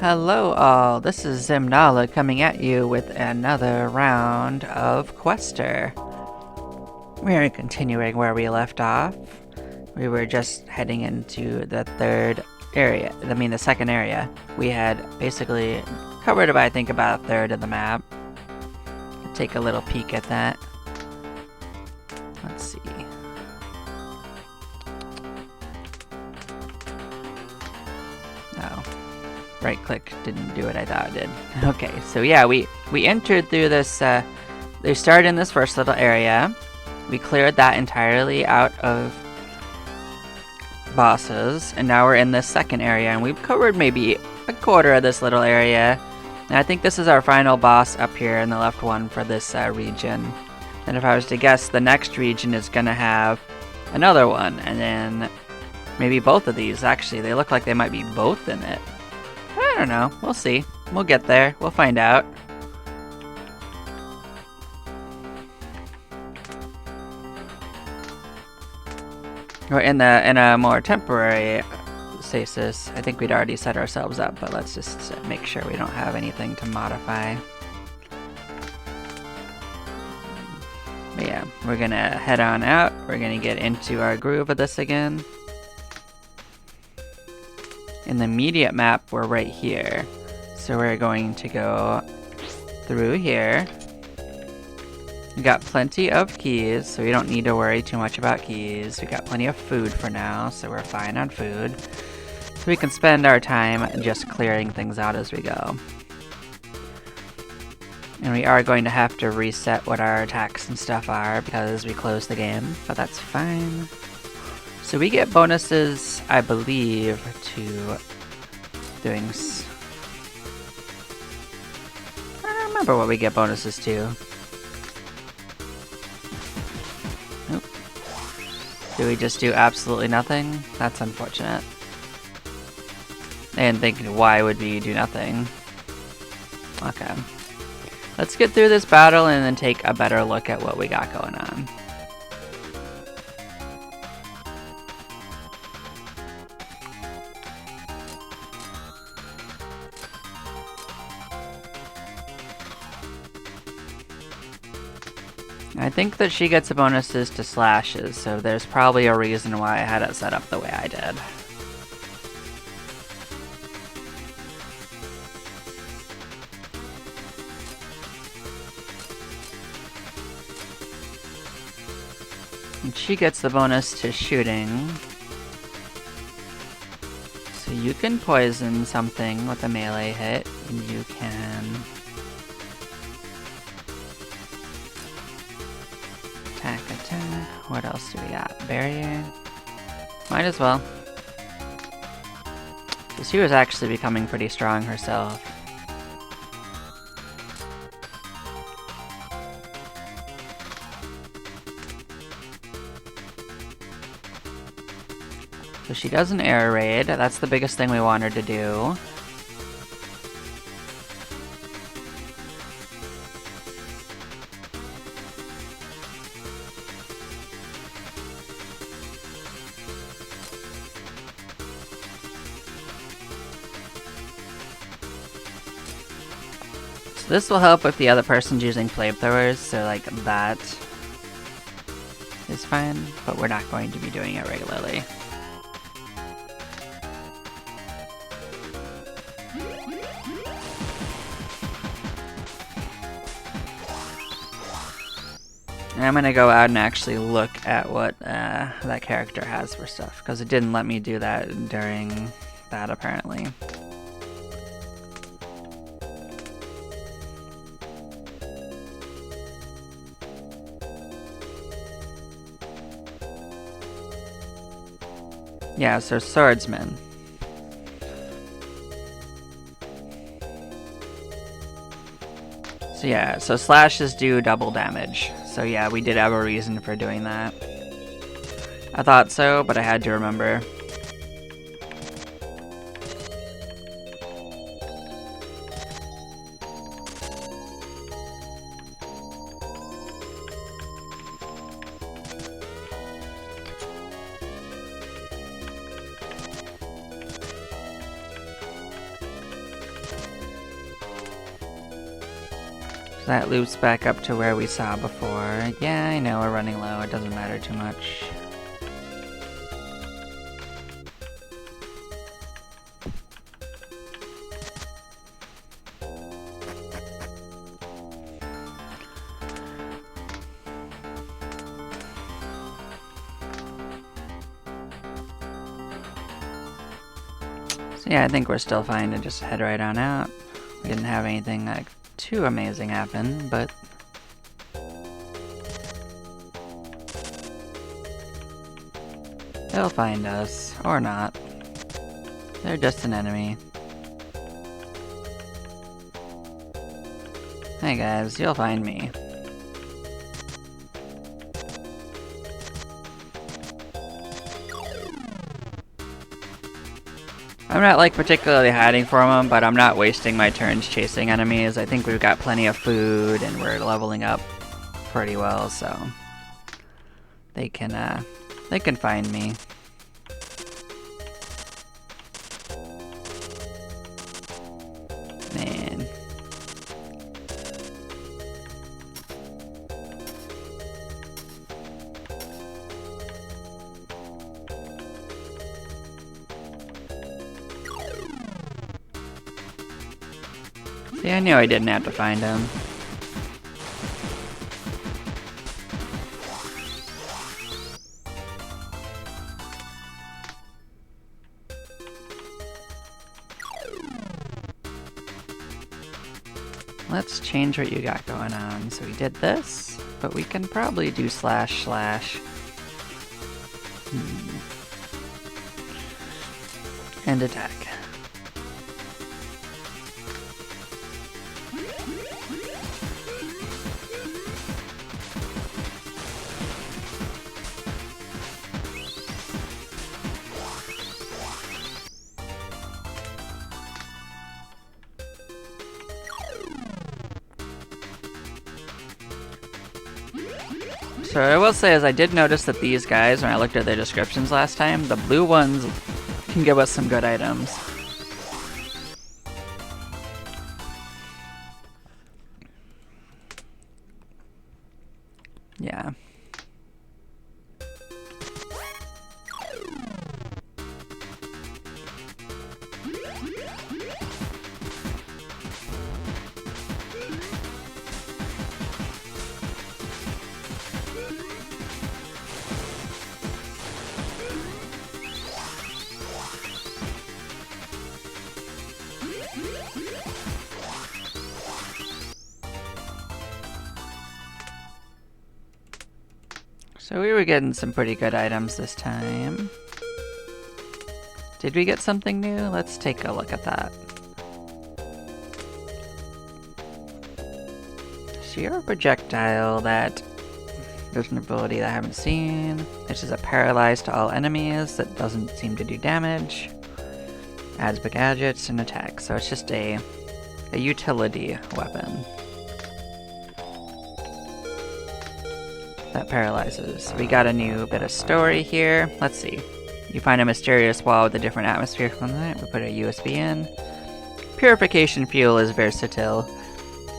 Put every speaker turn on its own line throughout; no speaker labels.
Hello all, this is Zimnala coming at you with another round of Quester. We're continuing where we left off. We were just heading into the second area. We had basically covered about, I think, about a third of the map. Take a little peek at that. Let's see. Oh. Right click didn't do what I thought it did. Okay, so yeah, we entered through this, they started in this first little area. We cleared that entirely out of bosses, and now we're in this second area, and we've covered maybe a quarter of this little area. And I think this is our final boss up here in the left one for this region. And if I was to guess, the next region is gonna have another one, and then maybe both of these. Actually, they look like they might be both in it. I don't know. We'll see. We'll get there. We'll find out. Or in a more temporary stasis, I think we'd already set ourselves up, but let's just make sure we don't have anything to modify. But yeah, we're gonna head on out. We're gonna get into our groove of this again. In the immediate map, we're right here. So we're going to go through here. We got plenty of keys, so we don't need to worry too much about keys. We got plenty of food for now, so we're fine on food. So we can spend our time just clearing things out as we go. And we are going to have to reset what our attacks and stuff are because we closed the game, but that's fine. So we get bonuses, I believe, to doing... I don't remember what we get bonuses to. Nope. Do we just do absolutely nothing? That's unfortunate. And thinking, why would we do nothing? Okay. Let's get through this battle and then take a better look at what we got going on. I think that she gets bonuses to slashes, so there's probably a reason why I had it set up the way I did. And she gets the bonus to shooting. So you can poison something with a melee hit, and you can... attack. What else do we got? Barrier? Might as well. So she was actually becoming pretty strong herself. So she does an air raid. That's the biggest thing we want her to do. This will help if the other person's using flamethrowers, so like that is fine, but we're not going to be doing it regularly. And I'm gonna go out and actually look at what that character has for stuff, because it didn't let me do that during that apparently. Yeah, so swordsman. So yeah, so slashes do double damage. So yeah, we did have a reason for doing that. I thought so, but I had to remember. that loops back up to where we saw before. Yeah, I know we're running low, it doesn't matter too much. So yeah, I think we're still fine to just head right on out. We didn't have anything like too amazing happen, but they'll find us, or not. They're just an enemy. Hey guys, you'll find me. I'm not like particularly hiding from them, but I'm not wasting my turns chasing enemies. I think we've got plenty of food and we're leveling up pretty well, so they can find me. Man. See, I knew I didn't have to find him. Let's change what you got going on. So we did this, but we can probably do slash slash. And attack. So I will say is I did notice that these guys, when I looked at their descriptions last time, the blue ones can give us some good items. Yeah. So we were getting some pretty good items this time. Did we get something new? Let's take a look at that. So you're a projectile that there's an ability that I haven't seen, which is a paralyze to all enemies that doesn't seem to do damage. Adds big gadgets and attack, so it's just a utility weapon. That paralyzes. We got a new bit of story here. Let's see. You find a mysterious wall with a different atmosphere from it. We put a USB in. Purification fuel is versatile.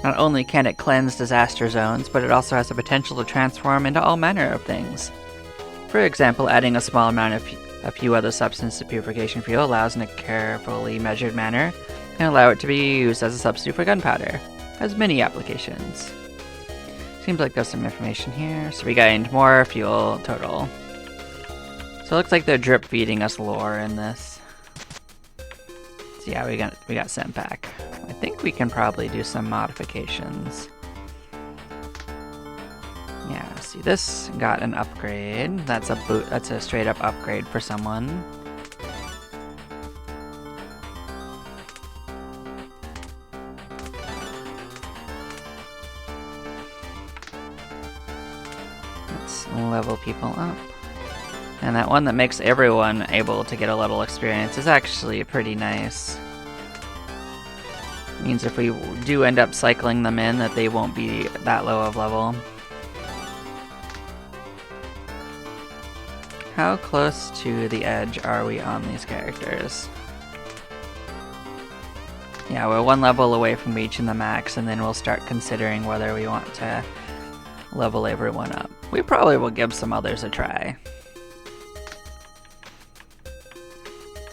Not only can it cleanse disaster zones, but it also has the potential to transform into all manner of things. For example, adding a small amount of a few other substances to purification fuel allows in a carefully measured manner and allow it to be used as a substitute for gunpowder. Has many applications. Seems like there's some information here. So we gained more fuel total. So it looks like they're drip feeding us lore in this. So yeah, we got sent back. I think we can probably do some modifications. Yeah, see this got an upgrade. That's a straight up upgrade for someone. Level people up. And that one that makes everyone able to get a little experience is actually pretty nice. Means if we do end up cycling them in, that they won't be that low of level. How close to the edge are we on these characters? Yeah, we're one level away from reaching the max, and then we'll start considering whether we want to level everyone up. We probably will give some others a try.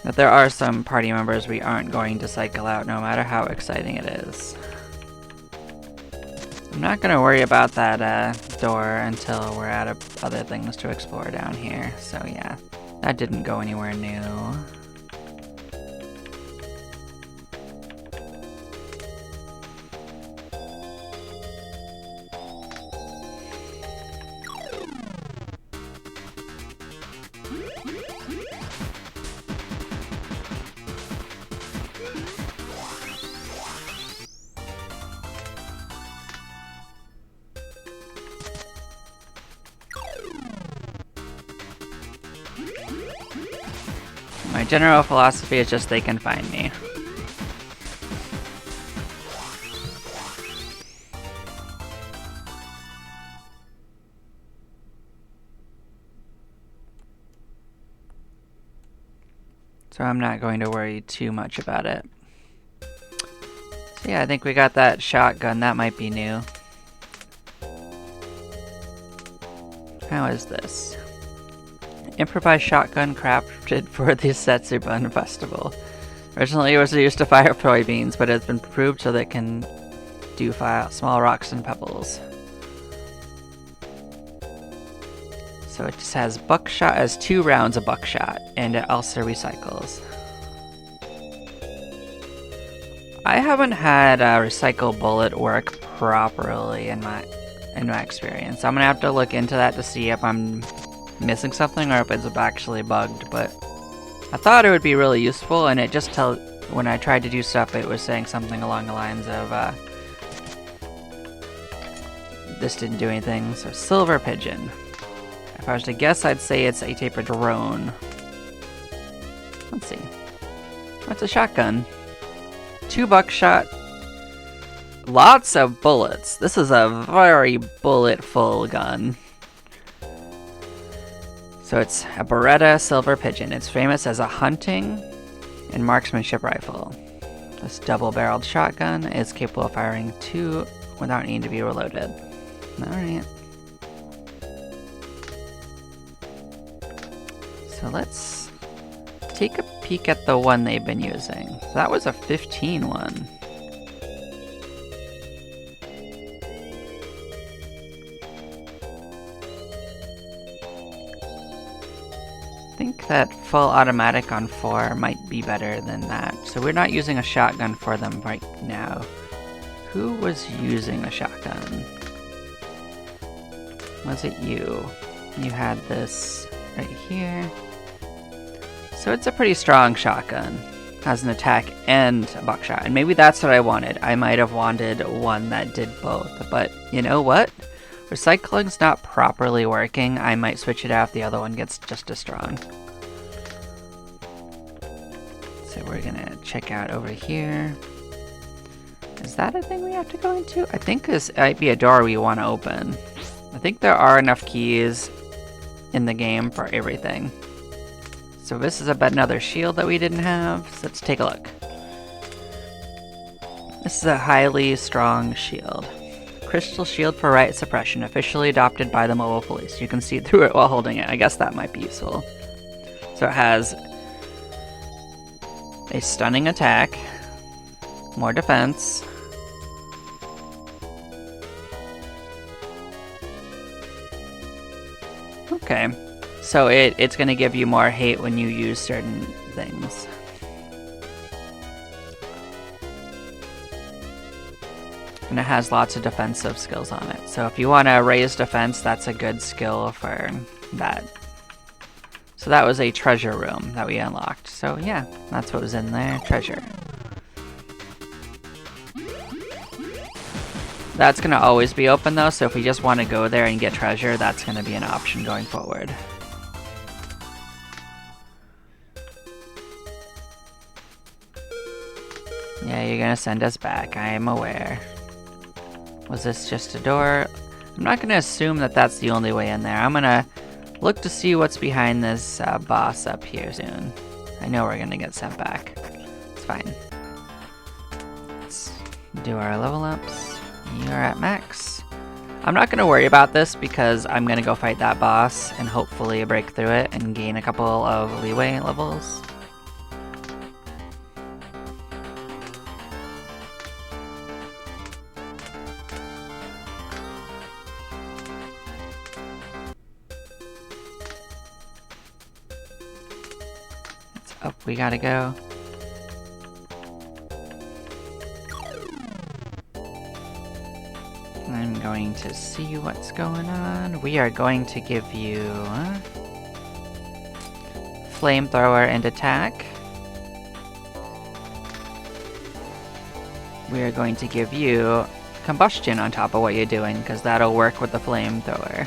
But there are some party members we aren't going to cycle out no matter how exciting it is. I'm not going to worry about that door until we're out of other things to explore down here. So yeah, that didn't go anywhere new. My general philosophy is just they can find me. So I'm not going to worry too much about it. So yeah, I think we got that shotgun. That might be new. How is this? Improvised shotgun crafted for the Setsubun Festival. Originally it was used to fire soybeans, but it's been improved so that it can do small rocks and pebbles. So it just has buckshot, has 2 rounds of buckshot, and it also recycles. I haven't had a recycle bullet work properly in my experience. I'm gonna have to look into that to see if I'm missing something or if it's actually bugged, but I thought it would be really useful, and it just when I tried to do stuff, it was saying something along the lines of this didn't do anything. So silver pigeon. If I was to guess, I'd say it's a tapered drone. Let's see. That's a shotgun. 2 buckshot. Lots of bullets. This is a very bullet-full gun. So it's a Beretta Silver Pigeon. It's famous as a hunting and marksmanship rifle. This double-barreled shotgun is capable of firing 2 without needing to be reloaded. Alright. So let's take a peek at the one they've been using. So that was a 15 one. I think that full automatic on 4 might be better than that. So we're not using a shotgun for them right now. Who was using a shotgun? Was it you? You had this right here. So it's a pretty strong shotgun. Has an attack and a buckshot. And maybe that's what I wanted. I might have wanted one that did both. But you know what? Recycling's not properly working. I might switch it out if the other one gets just as strong. So we're gonna check out over here. Is that a thing we have to go into? I think this might be a door we want to open. I think there are enough keys in the game for everything. So this is another shield that we didn't have. So let's take a look. This is a highly strong shield. Crystal shield for riot suppression, officially adopted by the mobile police. You can see through it while holding it. I guess that might be useful. So it has a stunning attack, more defense, okay, so it's going to give you more hate when you use certain things. And it has lots of defensive skills on it. So if you want to raise defense, that's a good skill for that. So that was a treasure room that we unlocked. So yeah, that's what was in there, treasure. That's going to always be open though, so if we just want to go there and get treasure, that's going to be an option going forward. Yeah, you're going to send us back, I am aware. Was this just a door? I'm not going to assume that that's the only way in there. I'm going to look to see what's behind this boss up here soon. I know we're going to get sent back. It's fine. Let's do our level ups. You're at max. I'm not going to worry about this because I'm going to go fight that boss and hopefully break through it and gain a couple of leeway levels. It's up, we gotta go. I'm going to see what's going on. We are going to give you flamethrower and attack. We are going to give you combustion on top of what you're doing because that'll work with the flamethrower. I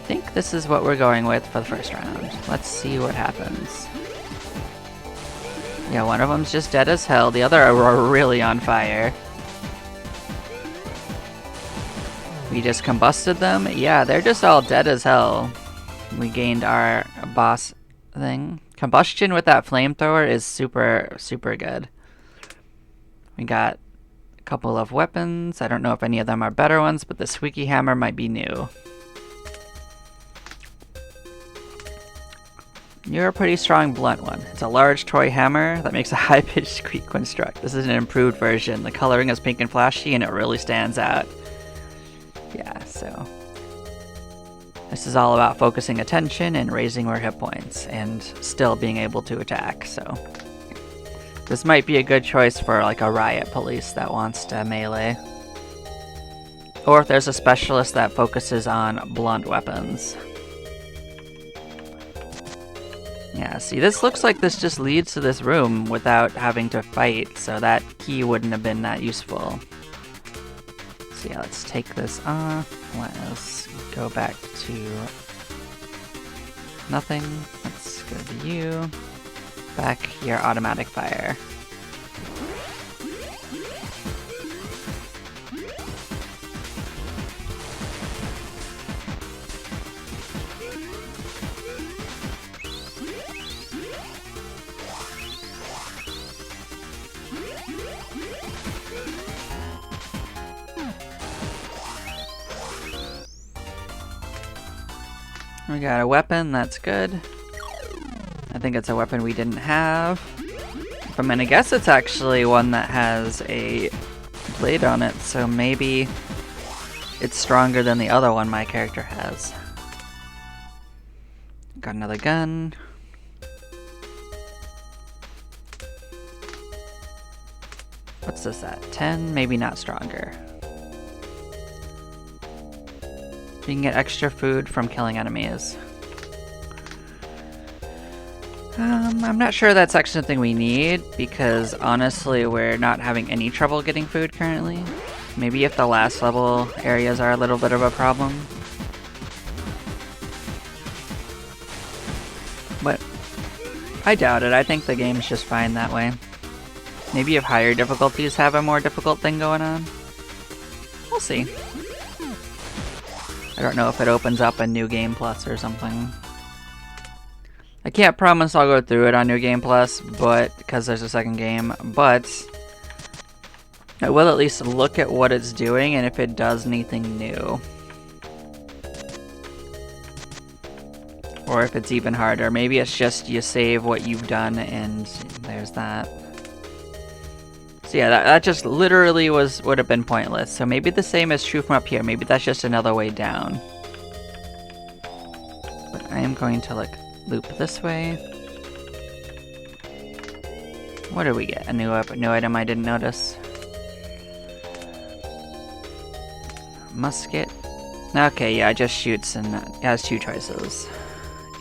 think this is what we're going with for the first round. Let's see what happens. Yeah, one of them's just dead as hell. The other are really on fire. We just combusted them? Yeah, they're just all dead as hell. We gained our boss thing. Combustion with that flamethrower is super, super good. We got a couple of weapons. I don't know if any of them are better ones, but the squeaky hammer might be new. You're a pretty strong blunt one. It's a large toy hammer that makes a high-pitched squeak when struck. This is an improved version. The coloring is pink and flashy, and it really stands out. Yeah, so this is all about focusing attention and raising our hit points and still being able to attack, so this might be a good choice for like a riot police that wants to melee. Or if there's a specialist that focuses on blunt weapons. Yeah, see, this looks like this just leads to this room without having to fight, so that key wouldn't have been that useful. So yeah, let's take this off. Let us go back to nothing. Let's go to you. Back here, automatic fire. We got a weapon, that's good. I think it's a weapon we didn't have. If I'm gonna guess, it's actually one that has a blade on it, so maybe it's stronger than the other one my character has. Got another gun. What's this at? 10? Maybe not stronger. You can get extra food from killing enemies. I'm not sure that's actually something we need, because honestly we're not having any trouble getting food currently. Maybe if the last level areas are a little bit of a problem. But I doubt it. I think the game's just fine that way. Maybe if higher difficulties have a more difficult thing going on. We'll see. I don't know if it opens up a New Game Plus or something. I can't promise I'll go through it on New Game Plus, but because there's a second game, but I will at least look at what it's doing and if it does anything new. Or if it's even harder. Maybe it's just you save what you've done and there's that. So yeah, that just literally would have been pointless. So maybe the same is true from up here. Maybe that's just another way down. But I am going to like loop this way. What did we get? A new item I didn't notice. Musket. Okay, yeah, it just shoots and it has two choices.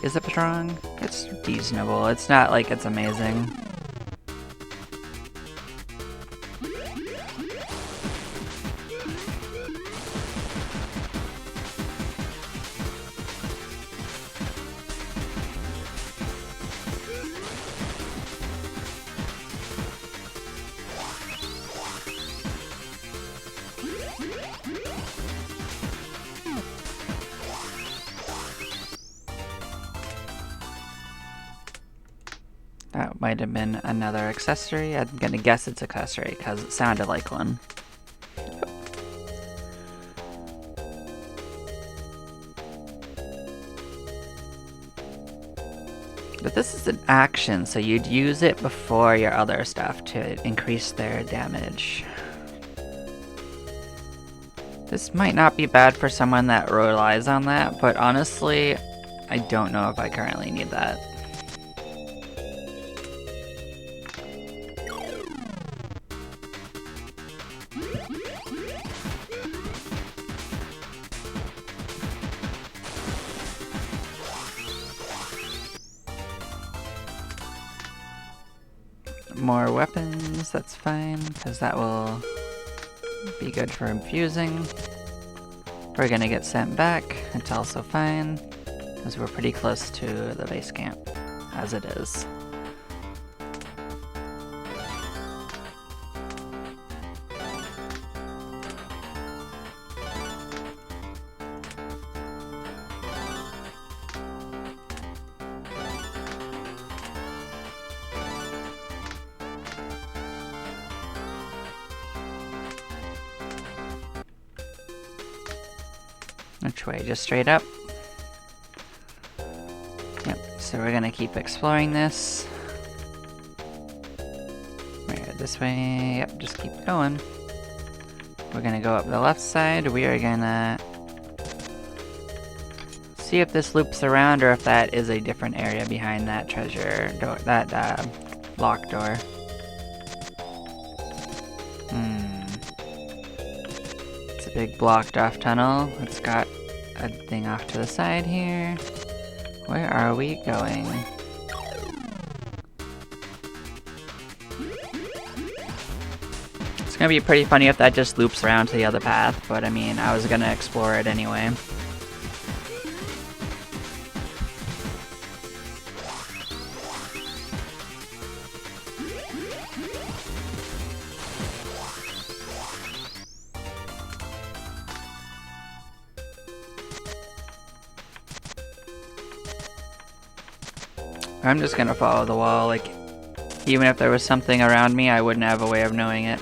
Is it strong? It's reasonable. It's not like it's amazing. That might have been another accessory. I'm gonna guess it's accessory because it sounded like one. But this is an action, so you'd use it before your other stuff to increase their damage. This might not be bad for someone that relies on that, but honestly, I don't know if I currently need that. More weapons, that's fine, because that will be good for infusing. We're gonna get sent back, it's also fine, because we're pretty close to the base camp, as it is. Which way? Just straight up? Yep, so we're gonna keep exploring this. Right, this way, yep, just keep going. We're gonna go up the left side, we are gonna see if this loops around or if that is a different area behind that treasure door, that locked door. It's a big blocked off tunnel. It's got a thing off to the side here. Where are we going? It's gonna be pretty funny if that just loops around to the other path, but I mean, I was gonna explore it anyway. I'm just gonna follow the wall, like, even if there was something around me, I wouldn't have a way of knowing it.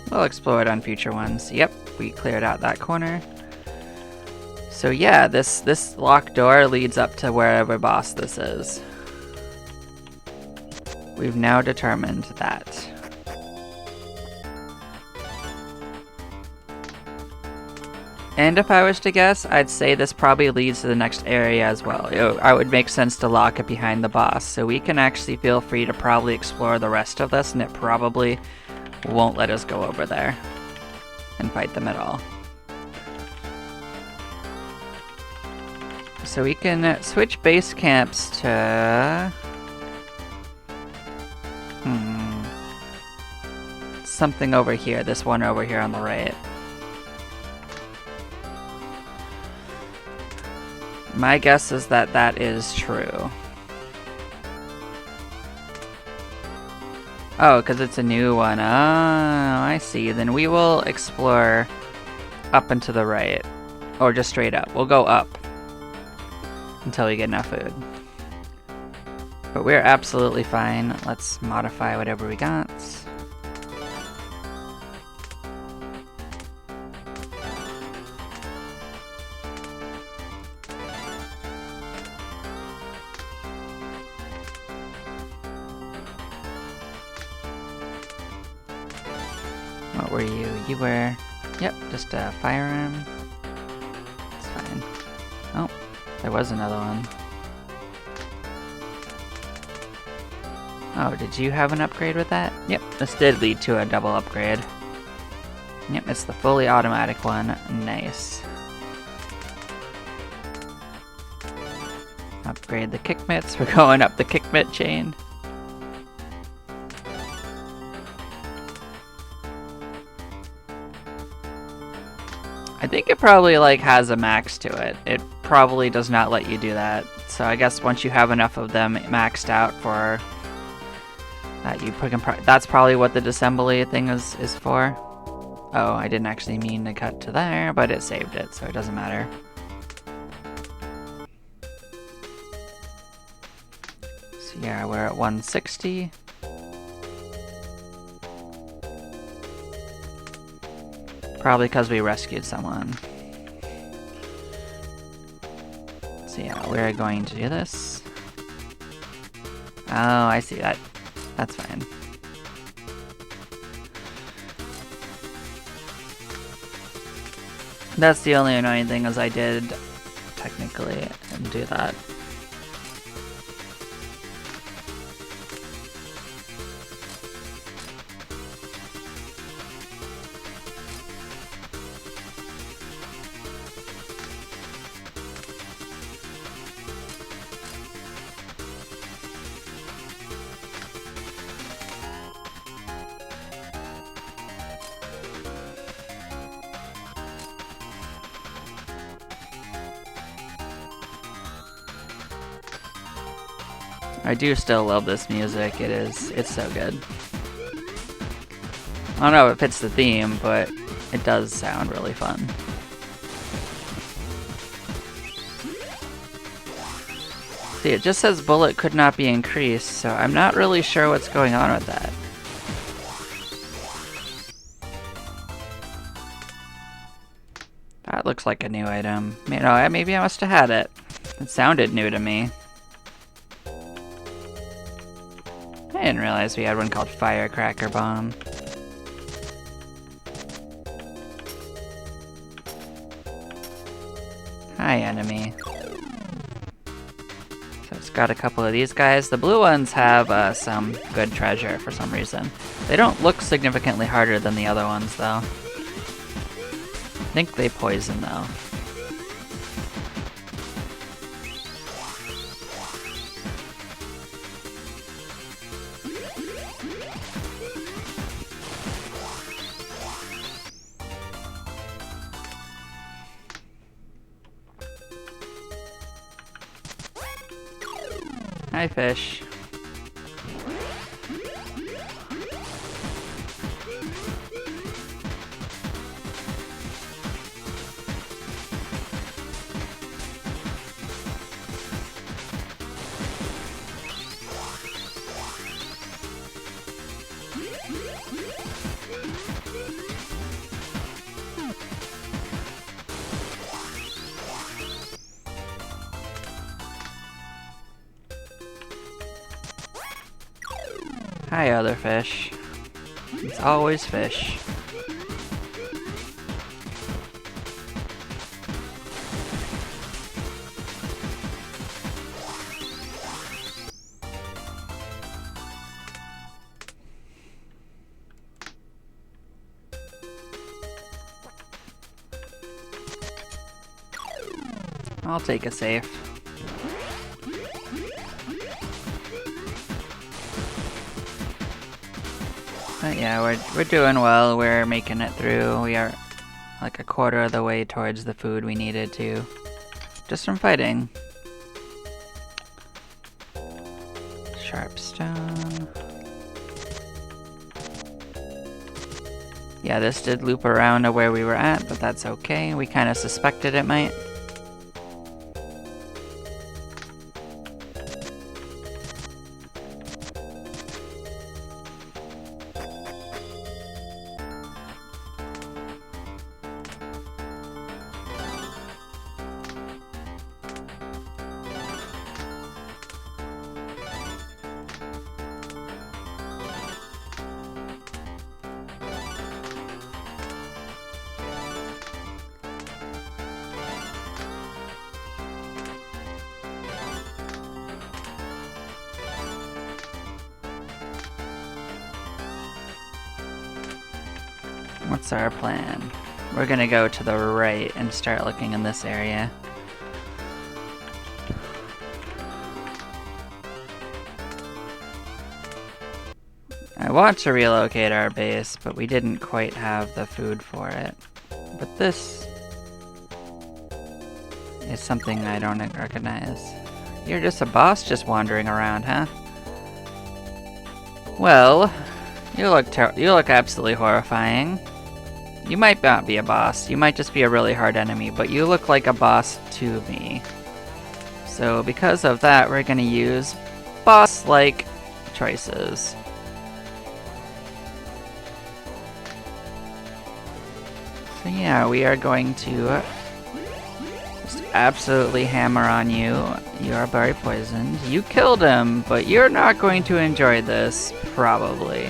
We'll explore it on future ones. Yep, we cleared out that corner. So yeah, this locked door leads up to wherever boss this is. We've now determined that. And if I was to guess, I'd say this probably leads to the next area as well. I would make sense to lock it behind the boss, so we can actually feel free to probably explore the rest of this, and it probably won't let us go over there and fight them at all. So we can switch base camps to... something over here, this one over here on the right. My guess is that that is true. Oh, because it's a new one. Oh, I see. Then we will explore up and to the right. Or just straight up. We'll go up until we get enough food. But we're absolutely fine. Let's modify whatever we got. What were you? You were... Yep, just a firearm. It's fine. Oh, there was another one. Oh, did you have an upgrade with that? Yep, this did lead to a double upgrade. Yep, it's the fully automatic one. Nice. Upgrade the kick mitts. We're going up the kick mitt chain. I think it probably like has a max to it. It probably does not let you do that. So I guess once you have enough of them maxed out for that, you can that's probably what the disassembly thing is for. Oh, I didn't actually mean to cut to there, but it saved it, so it doesn't matter. So yeah, we're at 160. Probably because we rescued someone. So yeah, we're going to do this. Oh, I see that. That's fine. That's the only annoying thing, is I did technically do that. I do still love this music. It's so good. I don't know if it fits the theme, but it does sound really fun. See, it just says bullet could not be increased, so I'm not really sure what's going on with that. That looks like a new item. You know, maybe I must have had it. It sounded new to me. I didn't realize we had one called Firecracker Bomb. Hi, enemy. So it's got a couple of these guys. The blue ones have some good treasure for some reason. They don't look significantly harder than the other ones, though. I think they poison, though. Hi, fish. Hi, other fish. It's always fish. I'll take a safe. But yeah, we're doing well. We're making it through. We are like a quarter of the way towards the food we needed to, just from fighting. Sharp stone. Yeah, this did loop around to where we were at, but that's okay. We kind of suspected it might. What's our plan? We're gonna go to the right and start looking in this area. I want to relocate our base, but we didn't quite have the food for it. But this is something I don't recognize. You're just a boss just wandering around, huh? Well, you look absolutely horrifying. You might not be a boss, you might just be a really hard enemy, but you look like a boss to me. So because of that, we're gonna use boss-like choices. So yeah, we are going to just absolutely hammer on you. You are berry poisoned. You killed him, but you're not going to enjoy this, probably.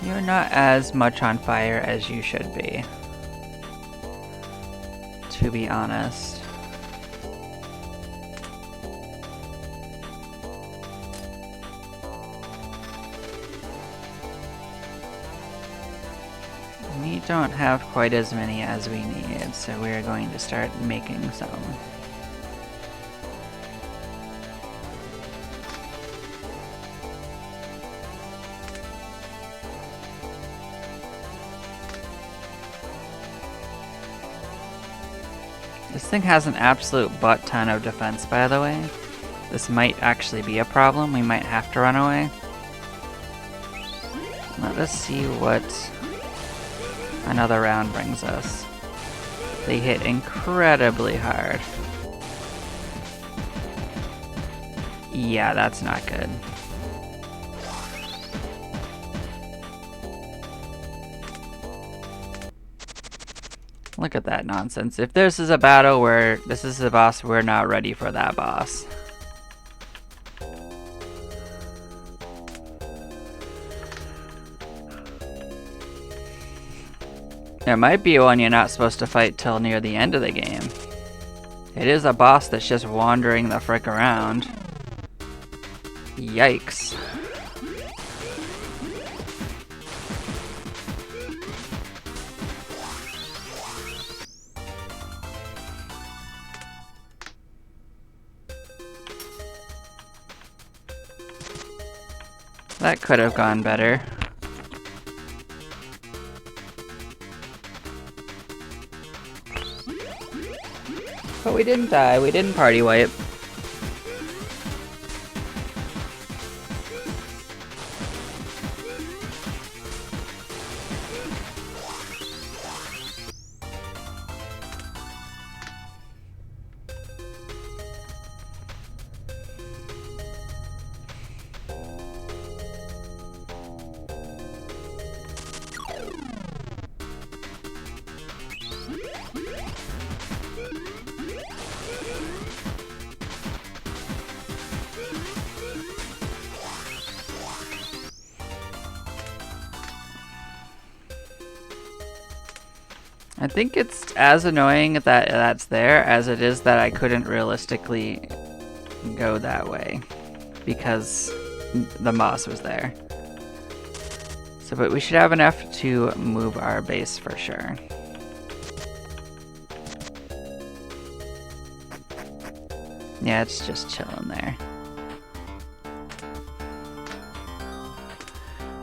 You're not as much on fire as you should be, to be honest. We don't have quite as many as we need, so we're going to start making some. This thing has an absolute butt ton of defense, by the way. This might actually be a problem. We might have to run away. Let us see what another round brings us. They hit incredibly hard. Yeah, that's not good. Look at that nonsense. If this is a battle where this is a boss, we're not ready for that boss. It might be one you're not supposed to fight till near the end of the game. It is a boss that's just wandering the frick around. Yikes. That could have gone better. But we didn't die, we didn't party wipe. I think it's as annoying that that's there as it is that I couldn't realistically go that way because the moss was there. So, but we should have enough to move our base for sure. Yeah, it's just chilling there.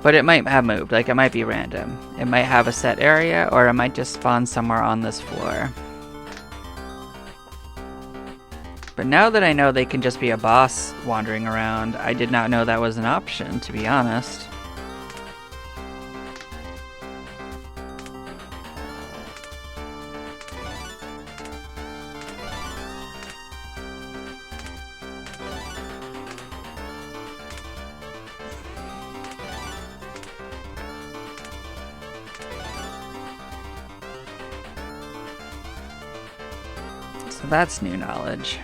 But it might have moved, like it might be random. It might have a set area, or it might just spawn somewhere on this floor. But now that I know they can just be a boss wandering around, I did not know that was an option, to be honest. So that's new knowledge.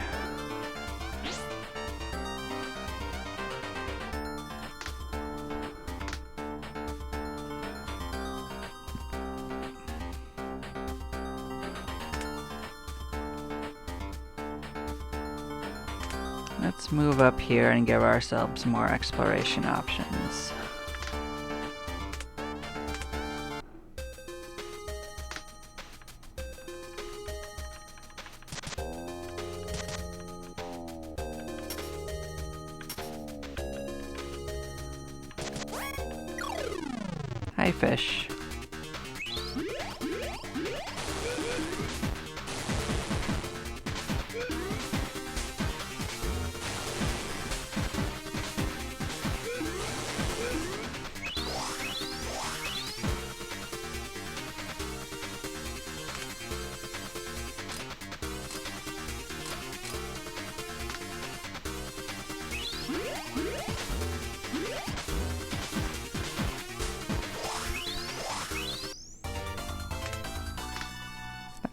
Let's move up here and give ourselves more exploration options. Hi, fish.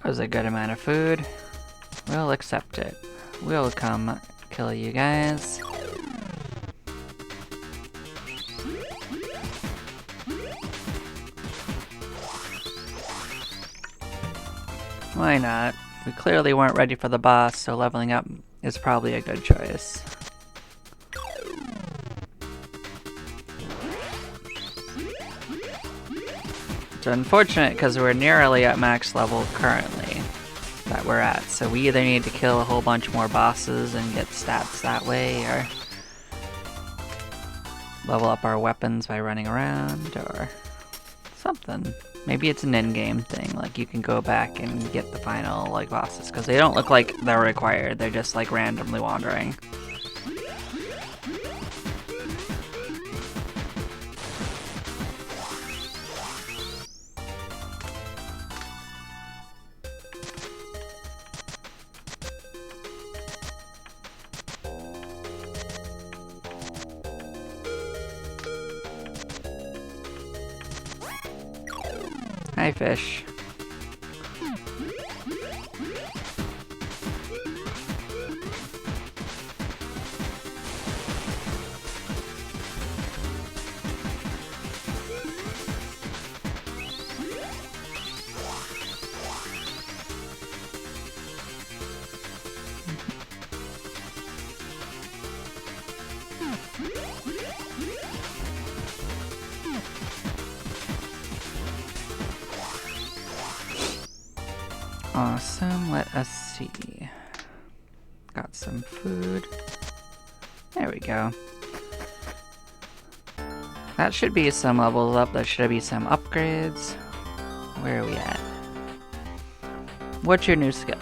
That was a good amount of food. We'll accept it. We'll come kill you guys. Why not? We clearly weren't ready for the boss, so leveling up is probably a good choice. It's unfortunate because we're nearly at max level currently that we're at, so we either need to kill a whole bunch more bosses and get stats that way, or level up our weapons by running around, or something. Maybe it's an in-game thing, like you can go back and get the final like bosses, because they don't look like they're required, they're just like randomly wandering. Hi, fish. Awesome, let us see. Got some food. There we go. That should be some levels up, there should be some upgrades. Where are we at? What's your new skill?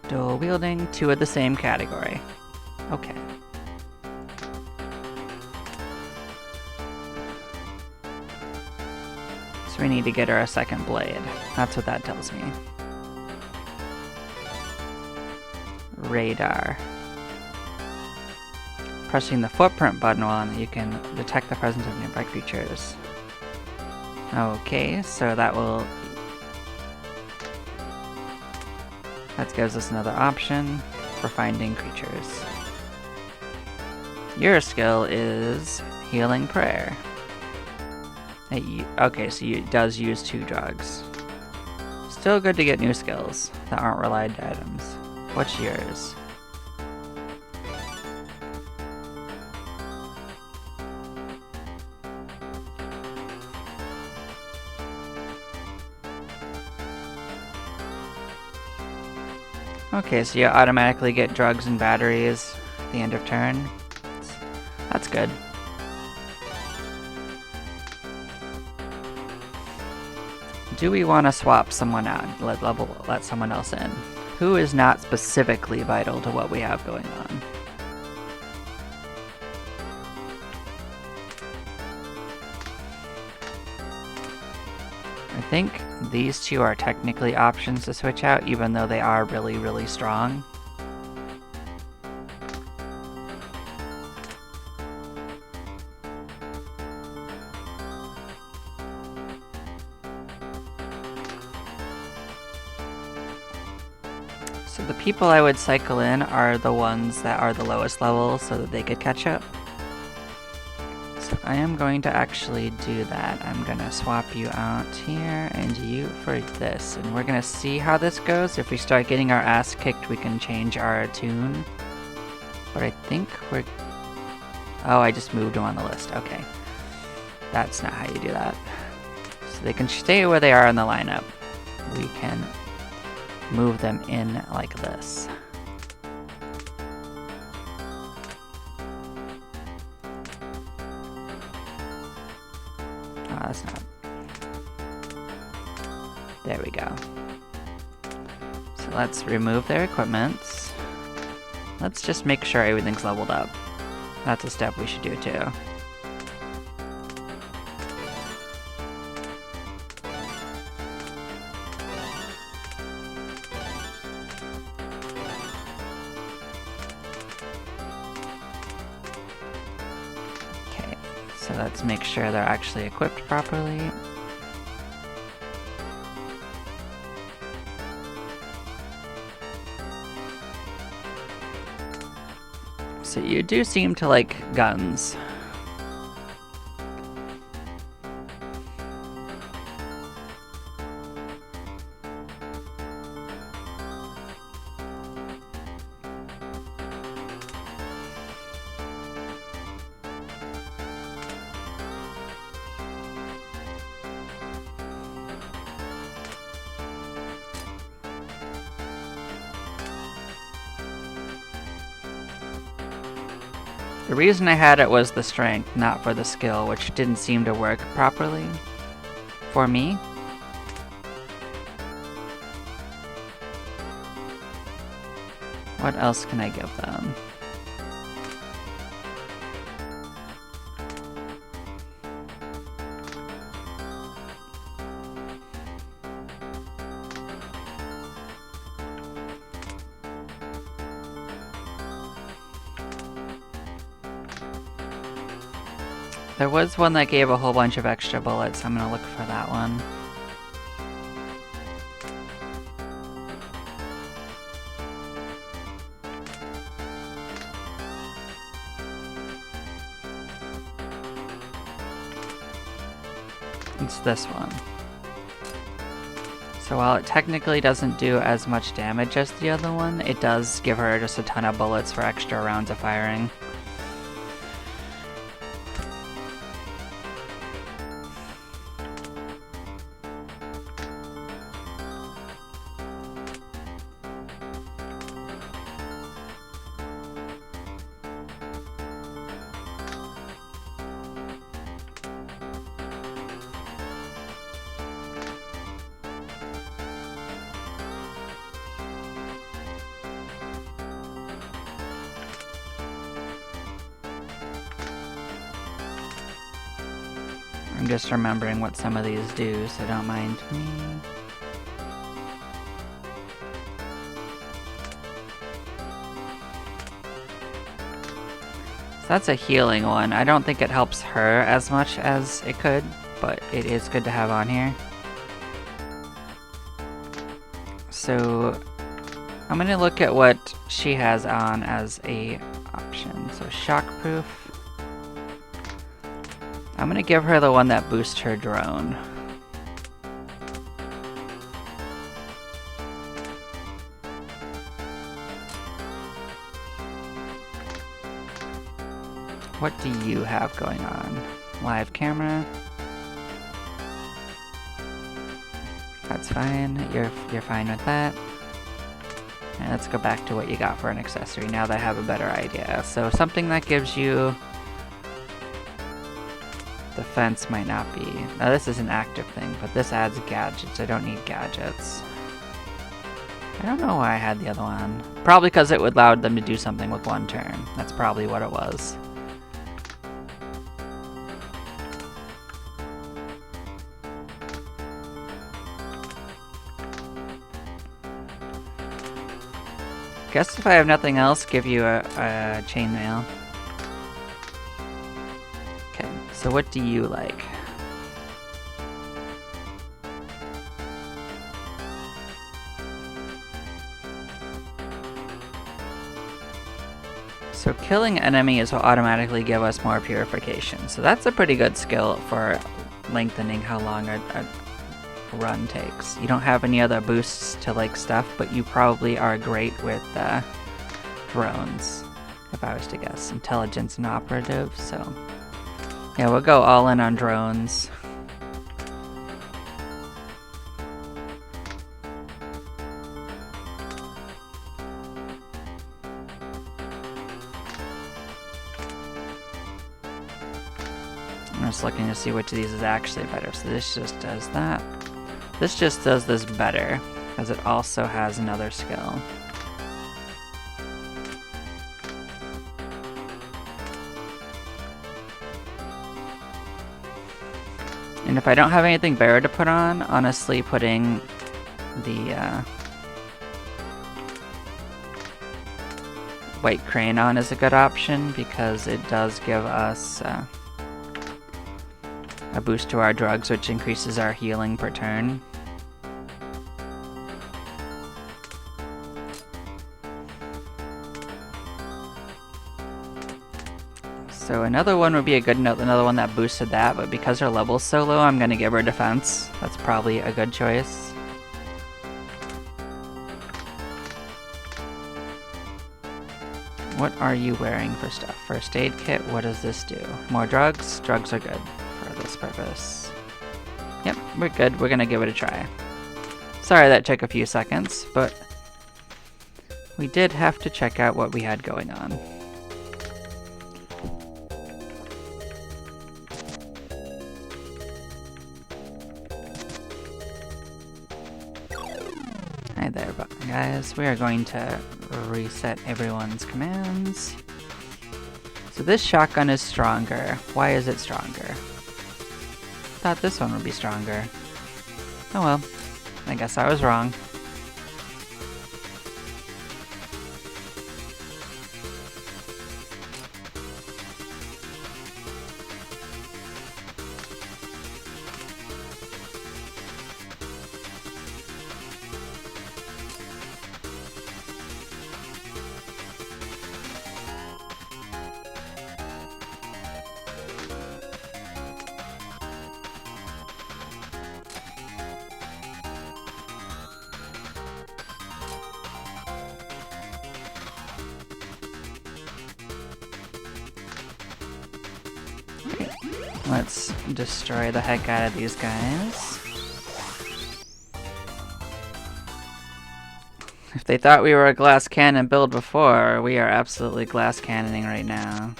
Dual wielding, 2 of the same category. Okay. So we need to get her a second blade. That's what that tells me. Radar. Pressing the footprint button while on it, you can detect the presence of nearby creatures. Okay, so that will... that gives us another option for finding creatures. Your skill is Healing Prayer. Okay, so it does use 2 drugs. Still good to get new skills that aren't relied to items. What's yours? Okay, so you automatically get drugs and batteries at the end of turn. That's good. Do we want to swap someone out and let someone else in? Who is not specifically vital to what we have going on? I think these 2 are technically options to switch out, even though they are really, really strong. So the people I would cycle in are the ones that are the lowest level so that they could catch up. So I am going to actually do that. I'm going to swap you out here and you for this. And we're going to see how this goes. If we start getting our ass kicked, we can change our tune. But I think we're... oh, I just moved them on the list. Okay. That's not how you do that. So they can stay where they are in the lineup. We can move them in like this. Oh, that's not... there we go. So let's remove their equipments. Let's just make sure everything's leveled up. That's a step we should do too. So let's make sure they're actually equipped properly. So you do seem to like guns. The reason I had it was the strength, not for the skill, which didn't seem to work properly for me. What else can I give them? There was one that gave a whole bunch of extra bullets. I'm gonna look for that one. It's this one. So while it technically doesn't do as much damage as the other one, it does give her just a ton of bullets for extra rounds of firing. I'm just remembering what some of these do, so don't mind me. So that's a healing one. I don't think it helps her as much as it could, but it is good to have on here. So I'm gonna look at what she has on as a option. So shockproof. I'm gonna give her the one that boosts her drone. What do you have going on? Live camera. That's fine. You're fine with that. And let's go back to what you got for an accessory now that I have a better idea. So something that gives you defense might not be. Now this is an active thing, but this adds gadgets. I don't need gadgets. I don't know why I had the other one. Probably because it would allow them to do something with one turn. That's probably what it was. Guess if I have nothing else, give you a chainmail. Okay, so what do you like? So killing enemies will automatically give us more purification. So that's a pretty good skill for lengthening how long a run takes. You don't have any other boosts to like stuff, but you probably are great with drones, if I was to guess. Intelligence and operative, so yeah, we'll go all in on drones. I'm just looking to see which of these is actually better. So this just does that. This just does this better, because it also has another skill. And if I don't have anything better to put on, honestly putting the White Crane on is a good option, because it does give us a boost to our drugs, which increases our healing per turn. So another one would be a good note, another one that boosted that, but because her level's so low, I'm gonna give her defense. That's probably a good choice. What are you wearing for stuff? First aid kit, what does this do? More drugs? Drugs are good for this purpose. Yep, we're good. We're gonna give it a try. Sorry that took a few seconds, but we did have to check out what we had going on. Hi there, guys. We are going to reset everyone's commands. So this shotgun is stronger. Why is it stronger? Thought this one would be stronger. Oh well, I guess I was wrong. Let's destroy the heck out of these guys. If they thought we were a glass cannon build before, we are absolutely glass cannoning right now.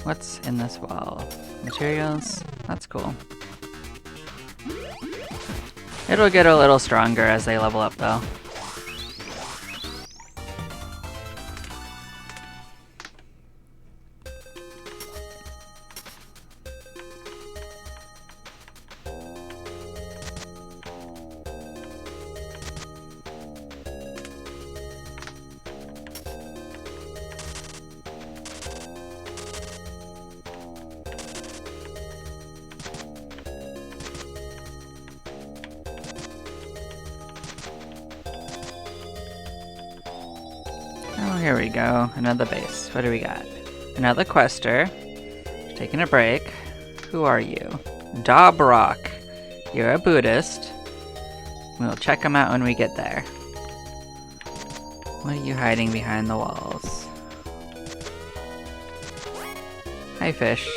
What's in this wall? Materials? That's cool. It'll get a little stronger as they level up though. Oh, here we go. Another base. What do we got? Another quester. Taking a break. Who are you? Dobrok. You're a Buddhist. We'll check him out when we get there. What are you hiding behind the walls? Hi, fish.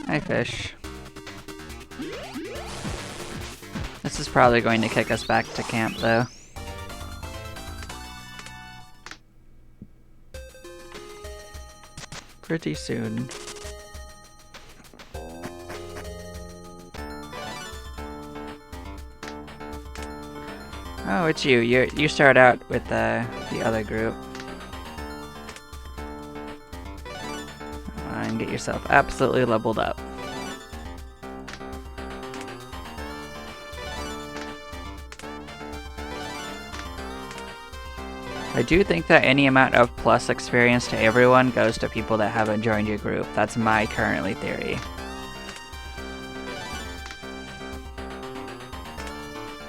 Hi, fish. This is probably going to kick us back to camp, though. Pretty soon. Oh, it's you. You start out with the other group. And get yourself absolutely leveled up. I do think that any amount of plus experience to everyone goes to people that haven't joined your group. That's my currently theory.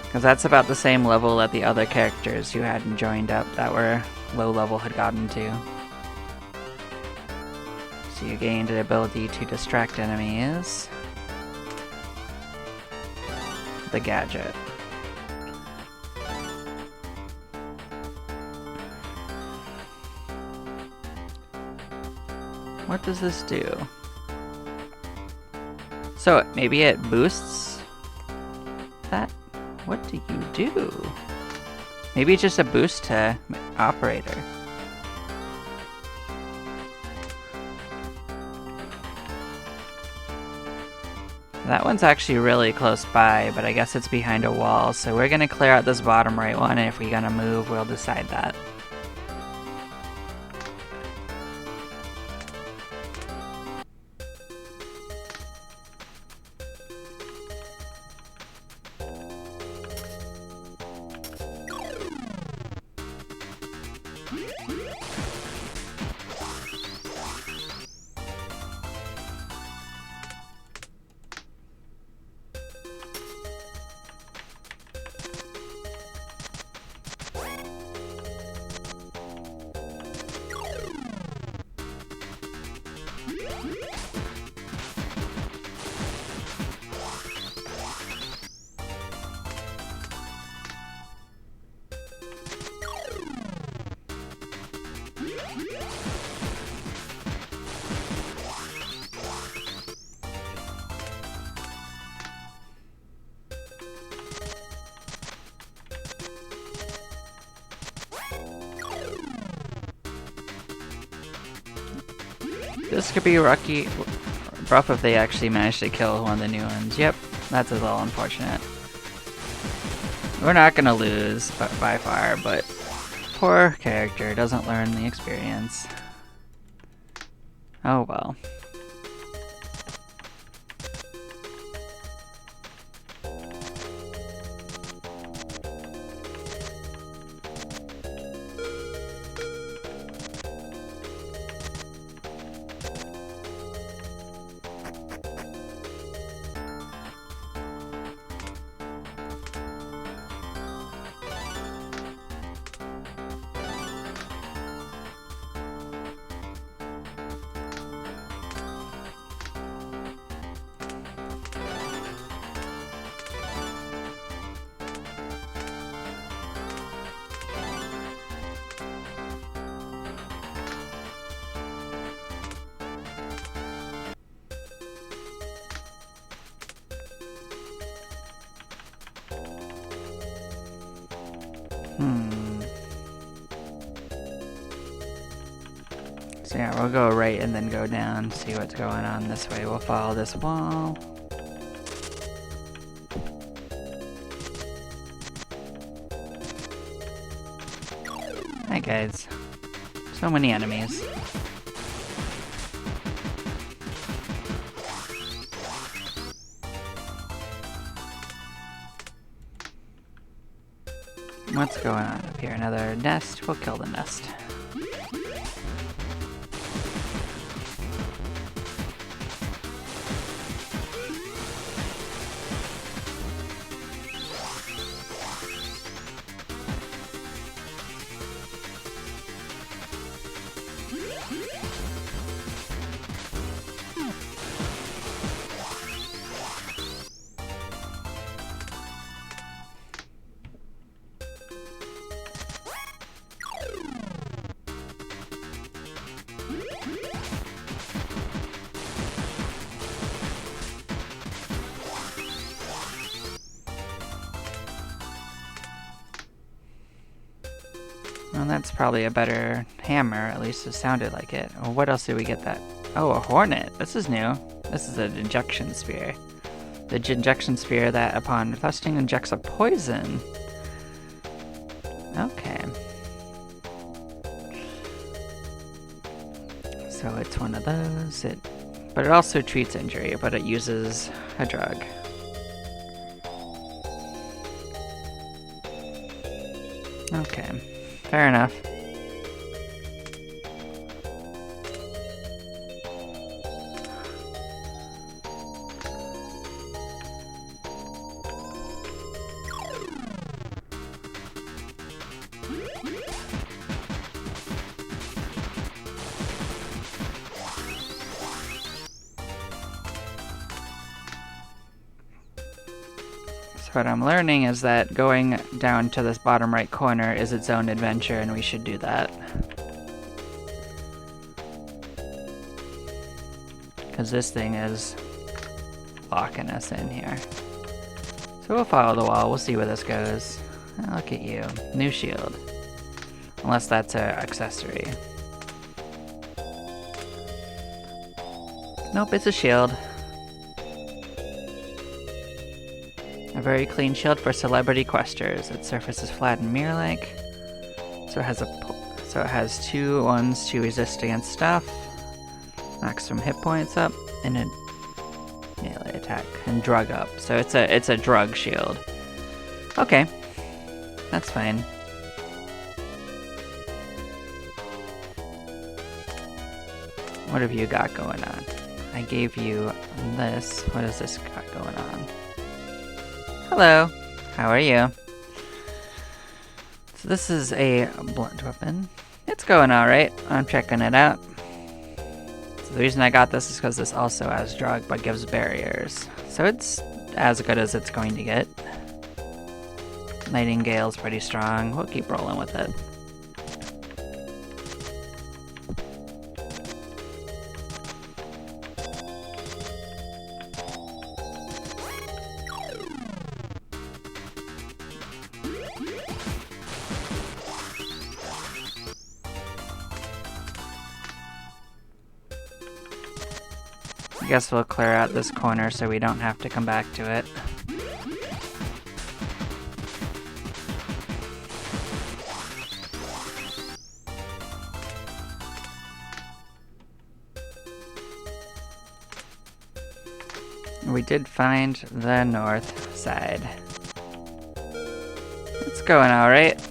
Because that's about the same level that the other characters who hadn't joined up that were low level had gotten to. So you gained the ability to distract enemies. The gadget. What does this do? So maybe it boosts that? What do you do? Maybe it's just a boost to operator. That one's actually really close by, but I guess it's behind a wall, so we're gonna clear out this bottom right one, and if we're gonna move, we'll decide that. This could be rough if they actually manage to kill one of the new ones. Yep, that's a little unfortunate. We're not gonna lose by far, but poor character doesn't learn the experience. Oh well. So yeah, we'll go right and then go down, see what's going on this way. We'll follow this wall. Hi guys. So many enemies. What's going on up here? Another nest? We'll kill the nest. Well, that's probably a better hammer, at least it sounded like it. Well, what else did we get that? Oh, a hornet. This is new. This is an injection spear. The injection spear that, upon thrusting, injects a poison. Okay. So it's one of those. But it also treats injury, but it uses a drug. Okay. Fair enough. What I'm learning is that going down to this bottom right corner is its own adventure, and we should do that. Because this thing is locking us in here. So we'll follow the wall, we'll see where this goes. Oh, look at you. New shield. Unless that's an accessory. Nope, it's a shield. A very clean shield for celebrity questers. Its surface is flat and mirror-like, so it has 2 ones to resist against stuff, knocks some hit points up, and a melee attack and drug up. So it's a drug shield. Okay, that's fine. What have you got going on? I gave you this. What has this got going on? Hello. How are you? So this is a blunt weapon. It's going alright. I'm checking it out. So the reason I got this is because this also has drug but gives barriers. So it's as good as it's going to get. Nightingale's pretty strong. We'll keep rolling with it. I guess we'll clear out this corner so we don't have to come back to it. We did find the north side. It's going alright.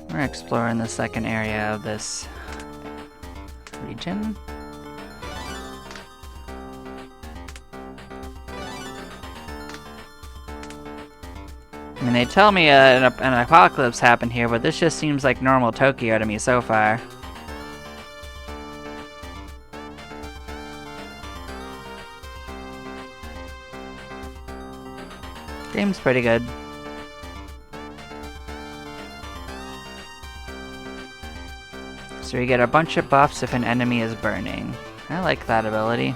We're exploring the second area of this region. I mean, they tell me an apocalypse happened here, but this just seems like normal Tokyo to me so far. Game's pretty good. So we get a bunch of buffs if an enemy is burning. I like that ability.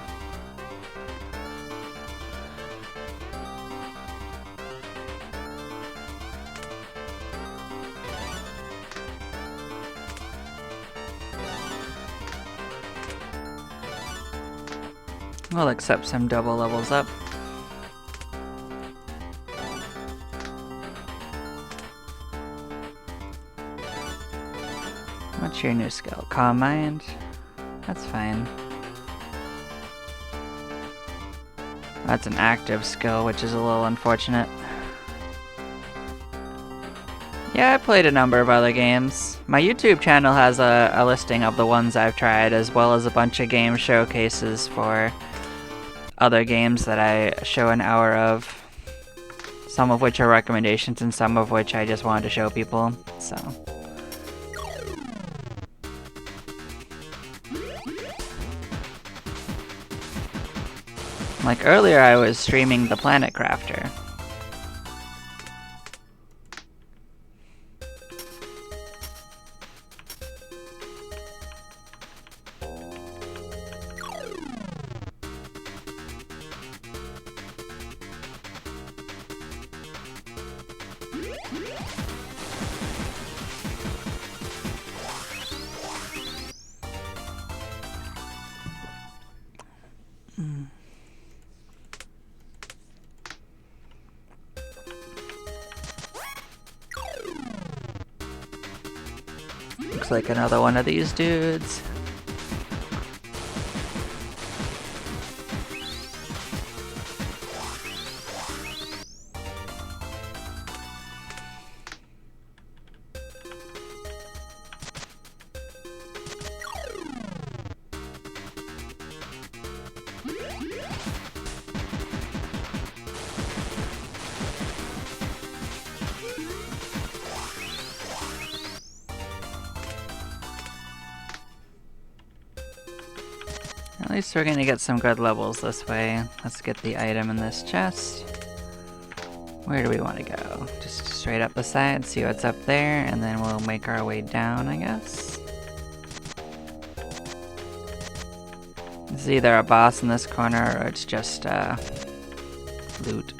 We'll accept some double levels up. What's your new skill? Calm Mind? That's fine. That's an active skill, which is a little unfortunate. Yeah, I played a number of other games. My YouTube channel has a listing of the ones I've tried, as well as a bunch of game showcases for other games that I show an hour of. Some of which are recommendations, and some of which I just wanted to show people, so... Like earlier I was streaming the Planet Crafter. Looks like another one of these dudes. At least we're gonna get some good levels this way. Let's get the item in this chest. Where do we want to go? Just straight up the side, see what's up there, and then we'll make our way down, I guess. It's either a boss in this corner or it's just loot.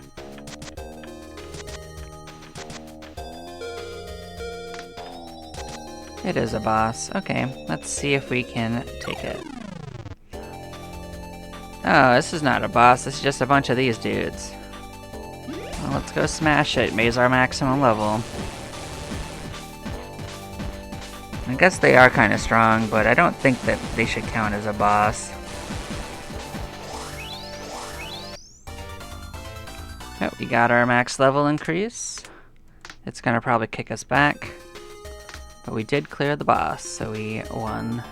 It is a boss. Okay, let's see if we can take it. Oh, this is not a boss, this is just a bunch of these dudes. Well, let's go smash it, raise our maximum level. I guess they are kind of strong, but I don't think that they should count as a boss. Oh, we got our max level increase. It's gonna probably kick us back. But we did clear the boss, so we won.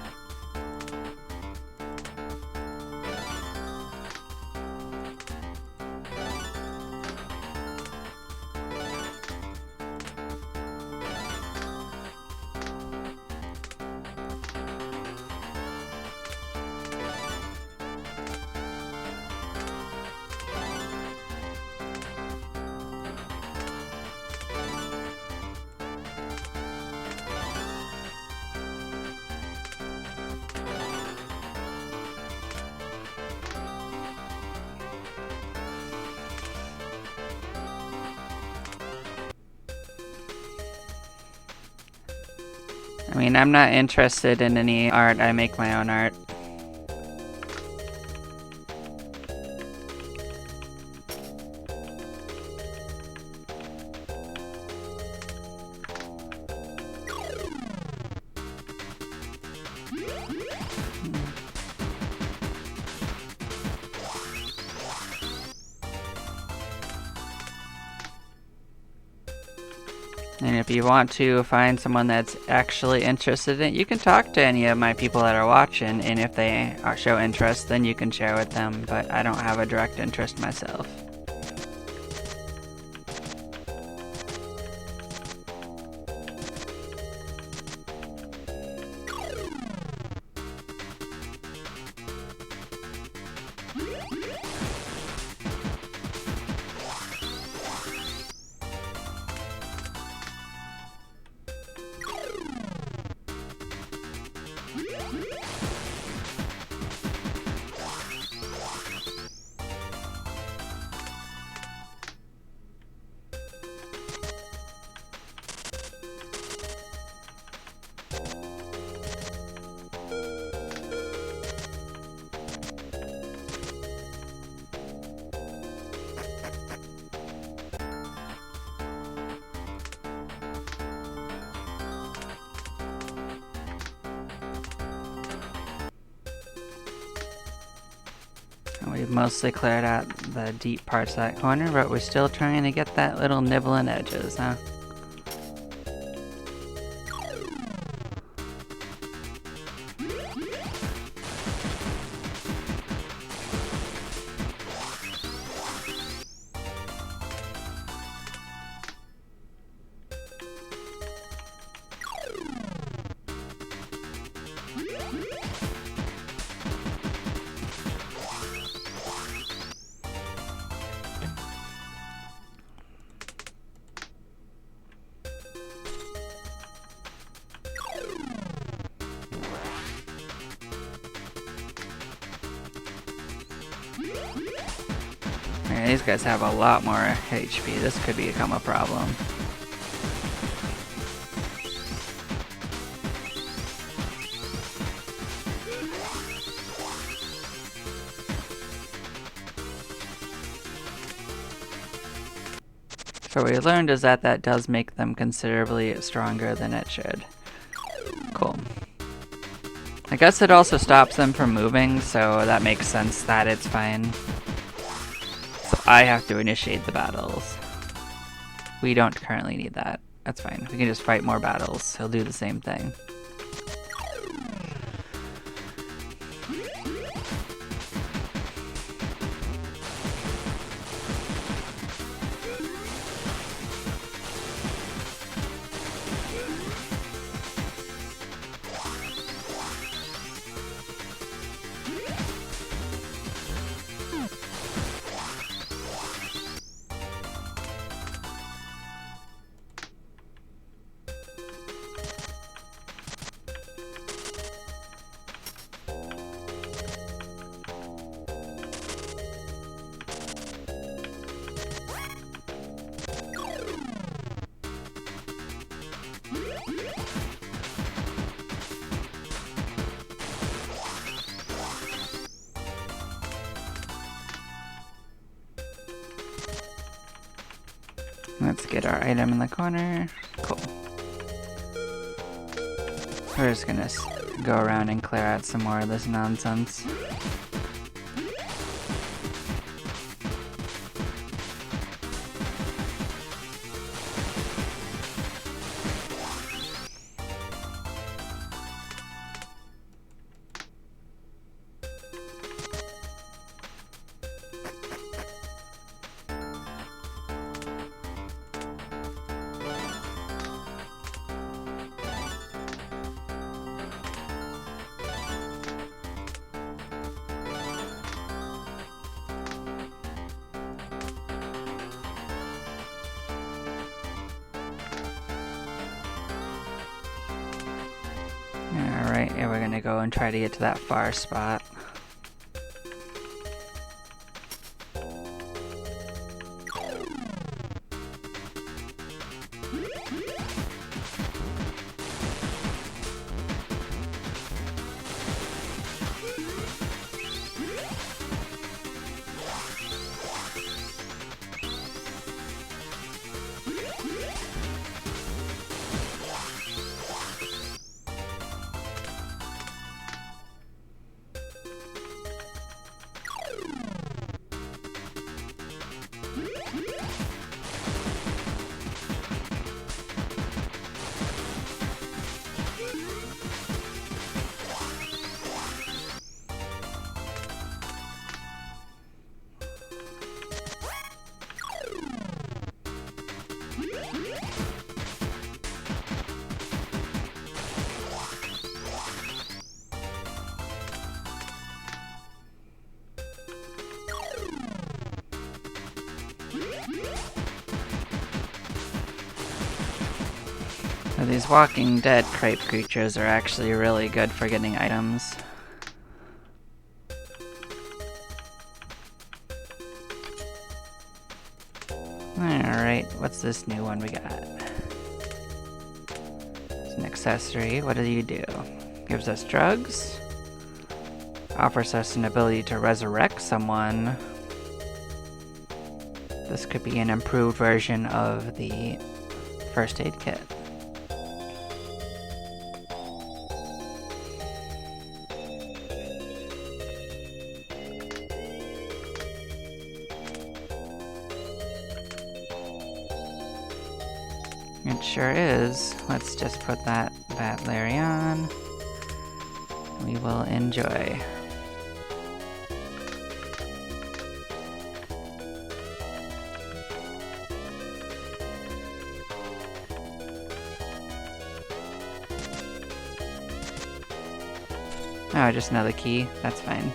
I mean, I'm not interested in any art. I make my own art. And if you want to find someone that's actually interested in it, you can talk to any of my people that are watching, and if they show interest, then you can share with them, but I don't have a direct interest myself. We've mostly cleared out the deep parts of that corner, but we're still trying to get that little nibbling edges, huh? Yeah, these guys have a lot more HP. This could become a problem. So what we learned is that that does make them considerably stronger than it should. Cool. I guess it also stops them from moving, so that makes sense that it's fine. So I have to initiate the battles. We don't currently need that. That's fine. We can just fight more battles. He'll do the same thing. Let's get our item in the corner. Cool. We're just gonna go around and clear out some more of this nonsense. Alright, and we're gonna go and try to get to that far spot. So these Walking Dead crepe creatures are actually really good for getting items. Alright, what's this new one we got? It's an accessory. What do you do? Gives us drugs. Offers us an ability to resurrect someone. This could be an improved version of the first aid kit. It sure is. Let's just put that Larry on. We will enjoy. Oh, just another key. That's fine.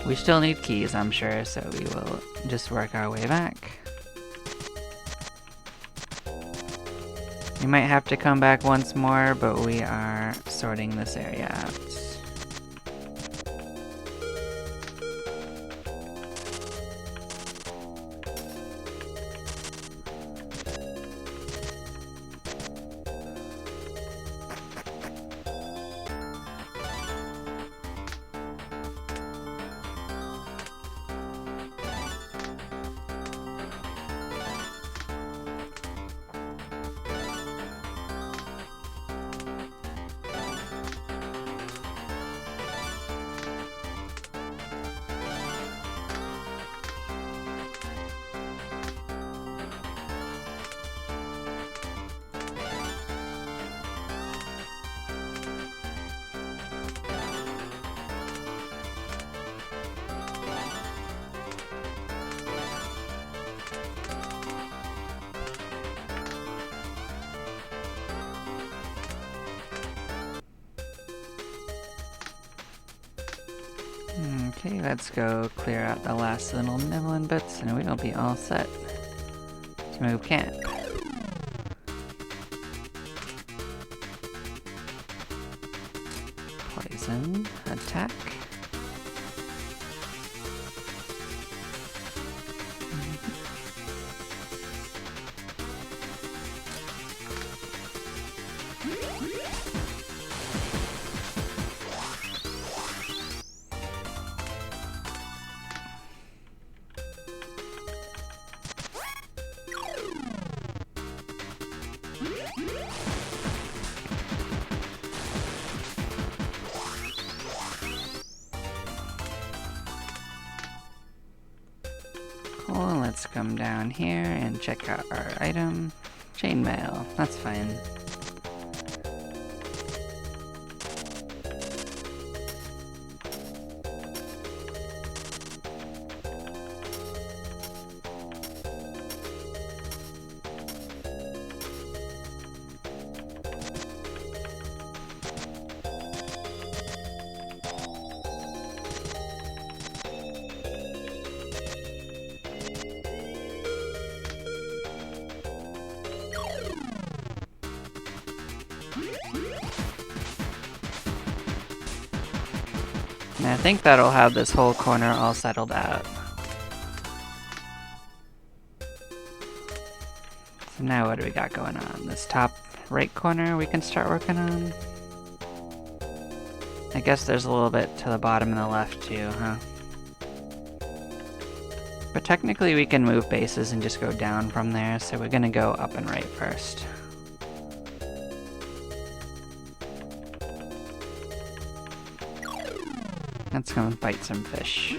We still need keys, I'm sure, so we will just work our way back. We might have to come back once more, but we are sorting this area out. Okay, let's go clear out the last little nibbling bits and we'll be all set to move camp. Poison, attack. Cool, let's come down here and check out our item. Chainmail, that's fine. And I think that'll have this whole corner all settled out. So now what do we got going on? This top right corner we can start working on. I guess there's a little bit to the bottom and the left too, huh? But technically we can move bases and just go down from there, so we're gonna go up and right first. Let's go bite some fish.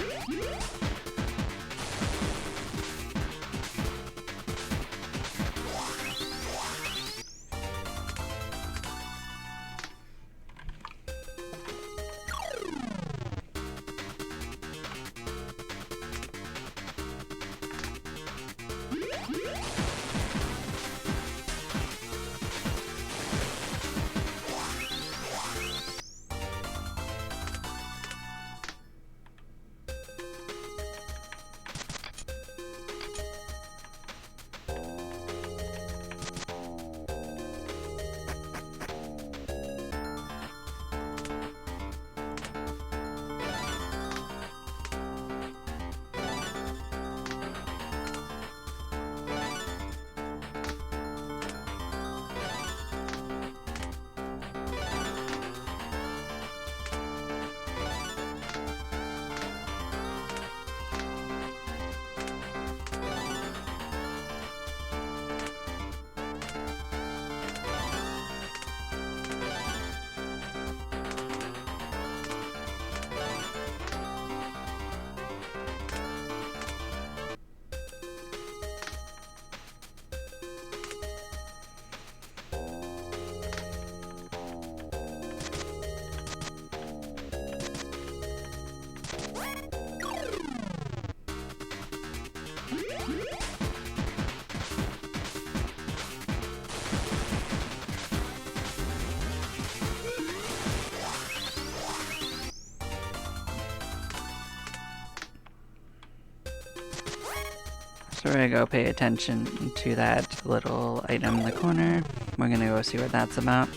So we're gonna go pay attention to that little item in the corner. We're gonna go see what that's about.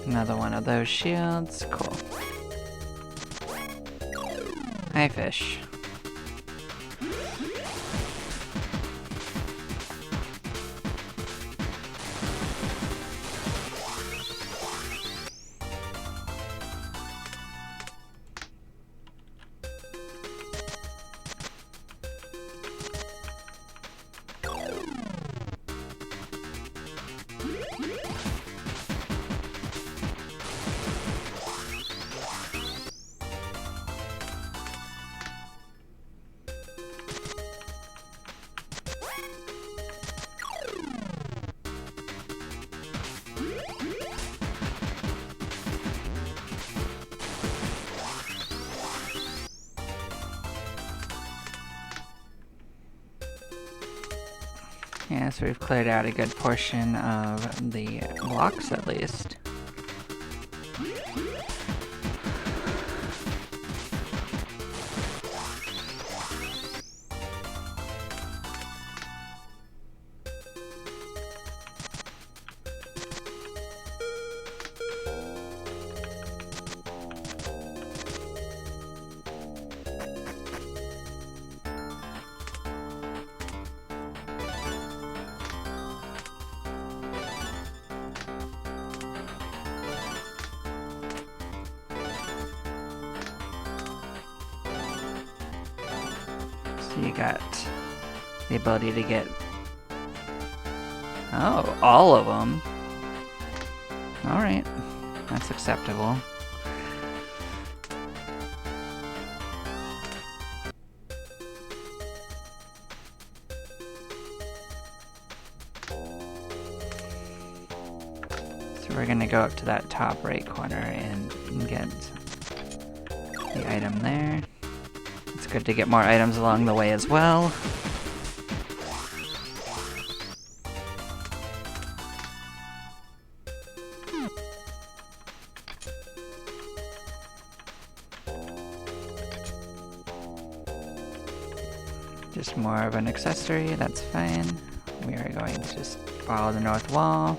Another one of those shields. Cool. Hi, fish. Yeah, so we've cleared out a good portion of the blocks at least. So you got the ability to get... Oh, all of them. Alright, that's acceptable. So we're gonna go up to that top right corner and get the item there. It's good to get more items along the way as well. Just more of an accessory, that's fine. We are going to just follow the north wall.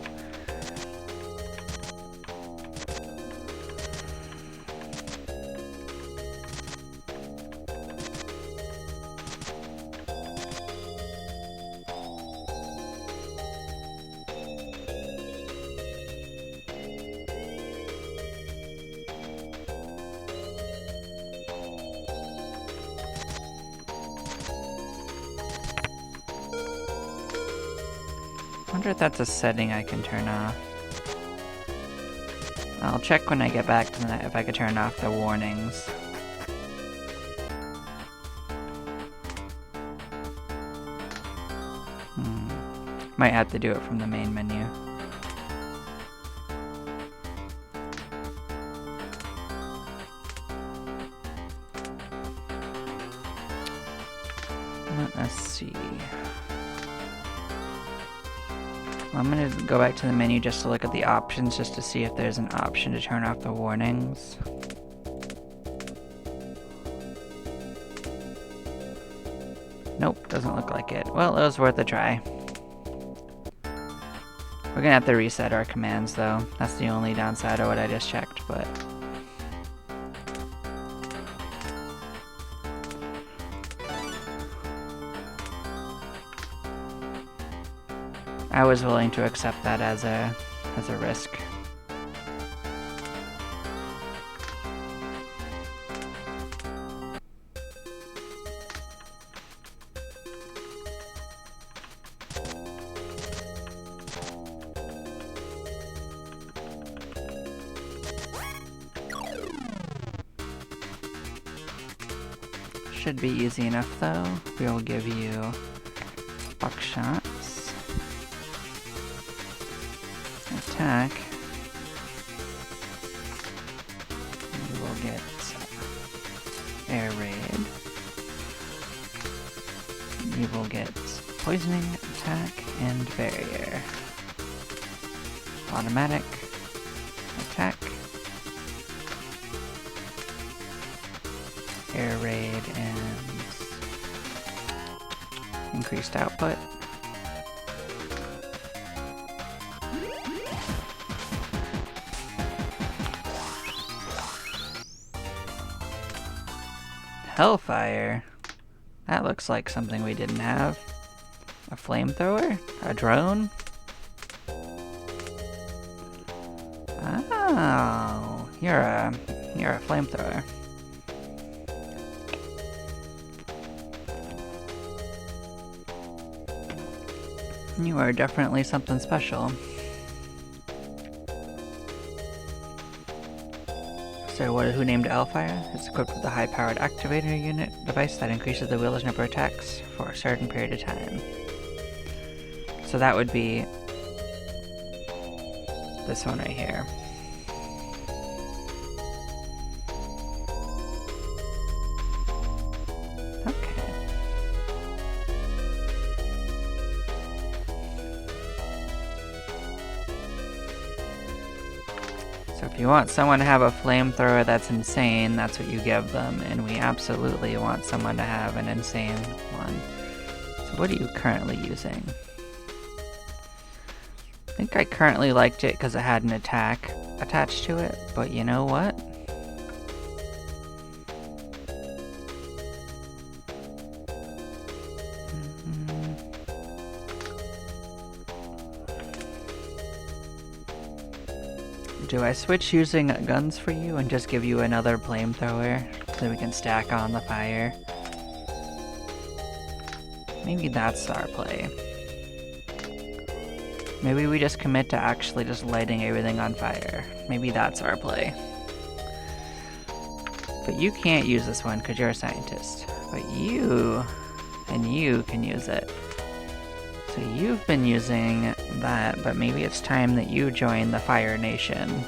I wonder if that's a setting I can turn off. I'll check when I get back to that if I could turn off the warnings. Might have to do it from the main menu. Let's see. I'm gonna go back to the menu just to look at the options, just to see if there's an option to turn off the warnings. Nope, doesn't look like it. Well, it was worth a try. We're gonna have to reset our commands though. That's the only downside of what I just checked, but... I was willing to accept that as a risk. Should be easy enough though. We'll give you buckshots. Attack. You will get air raid. You will get poisoning, attack, and barrier. Automatic, attack, air raid, and increased output. Hellfire? That looks like something we didn't have. A flamethrower? A drone? Oh, you're a flamethrower. You are definitely something special. So who named Hellfire? It's equipped with a high-powered activator unit device that increases the wielders' number of attacks for a certain period of time. So that would be this one right here. Okay. So if you want someone to have a flamethrower that's insane, that's what you give them, and we absolutely want someone to have an insane one. So what are you currently using? I think I currently liked it because it had an attack attached to it, but you know what? Do I switch using guns for you and just give you another flamethrower so we can stack on the fire? Maybe that's our play. Maybe we just commit to actually just lighting everything on fire. Maybe that's our play. But you can't use this one because you're a scientist. But you and you can use it. So you've been using that, but maybe it's time that you join the Fire Nation.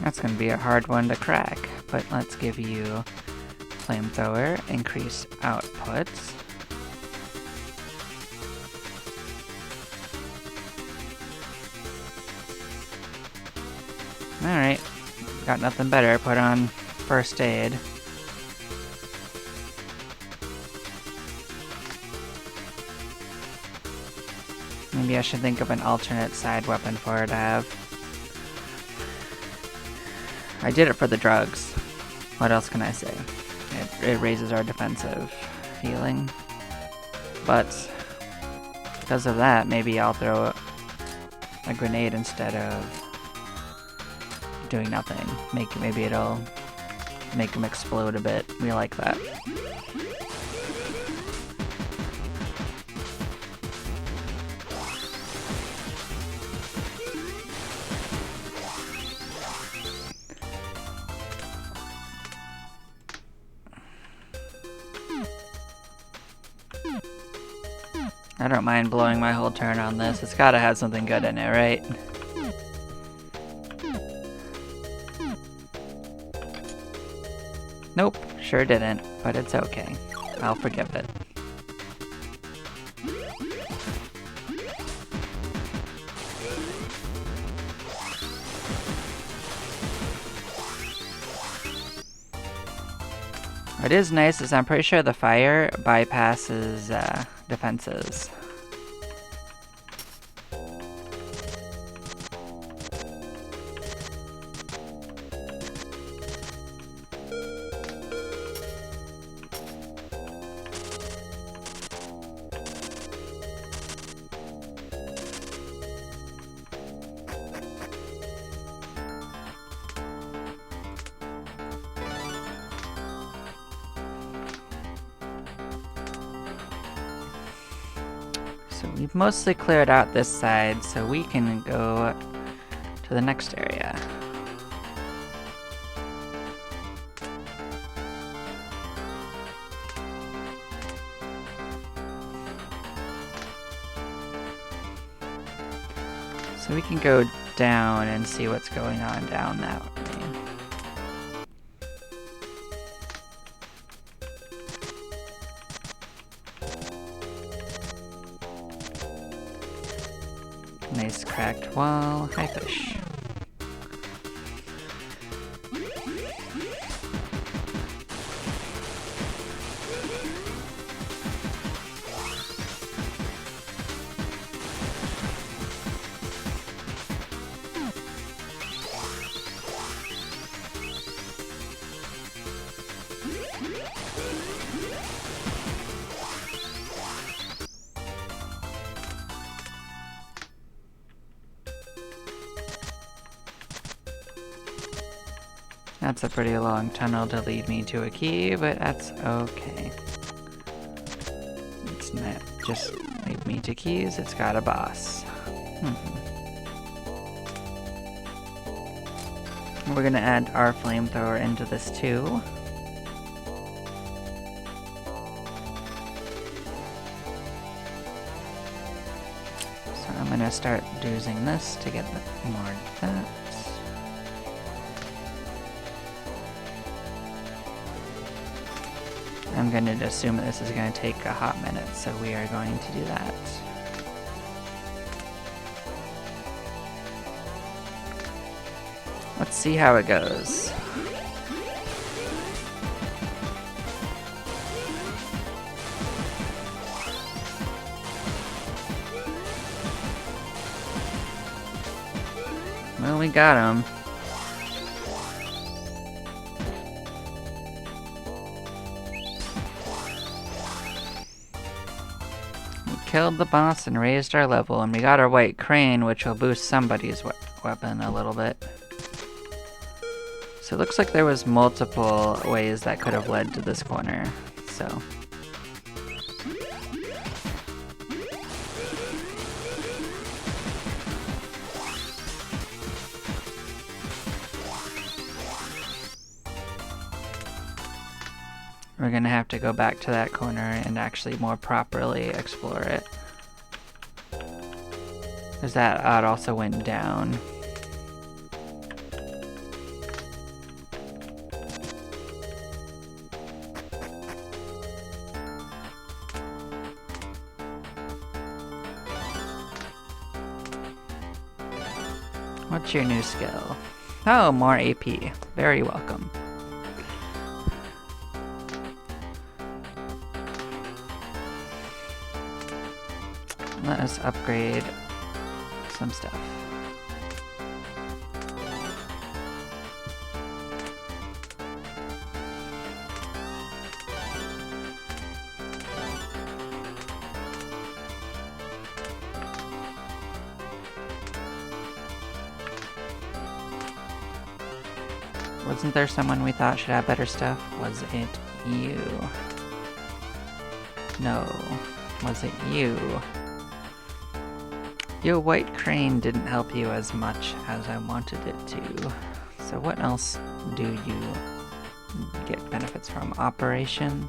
That's gonna be a hard one to crack, but let's give you flamethrower, increase outputs. Alright, got nothing better, put on first aid. Maybe I should think of an alternate side weapon for her to have. I did it for the drugs. What else can I say? It raises our defensive healing. But because of that, maybe I'll throw a grenade instead of doing nothing. Maybe it'll make them explode a bit. We like that. I don't mind blowing my whole turn on this. It's gotta have something good in it, right? Nope, sure didn't, but it's okay. I'll forgive it. What is nice is I'm pretty sure the fire bypasses defenses. So we've mostly cleared out this side, so we can go to the next area. So we can go down and see what's going on down that way. Nice cracked wall. Hi, fish. That's a pretty long tunnel to lead me to a key, but that's okay. It's not just lead me to keys, it's got a boss. We're gonna add our flamethrower into this too. So I'm gonna start using this to get more defense. I'm going to assume that this is going to take a hot minute, so we are going to do that. Let's see how it goes. Well, we got him. Killed the boss and raised our level, and we got our white crane, which will boost somebody's weapon a little bit. So it looks like there was multiple ways that could have led to this corner, so. We're gonna have to go back to that corner and actually more properly explore it. Because that also went down. What's your new skill? Oh, more AP. Very welcome. Let us upgrade some stuff. Wasn't there someone we thought should have better stuff? Was it you? No. Was it you? Your white crane didn't help you as much as I wanted it to. So what else do you get benefits from? Operation?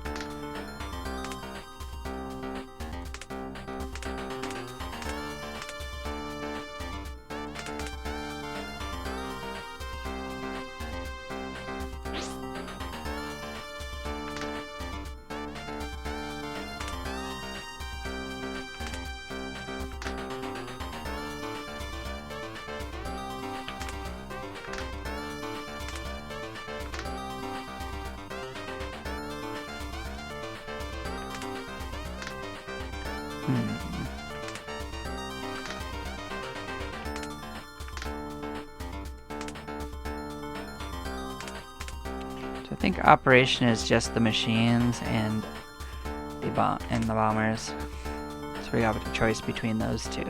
I think operation is just the machines and the bombers. So we have a choice between those two.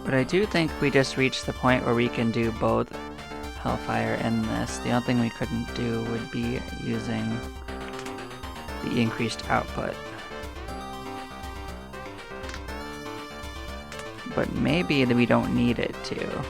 But I do think we just reached the point where we can do both Hellfire and this. The only thing we couldn't do would be using the increased output. But maybe we don't need it to.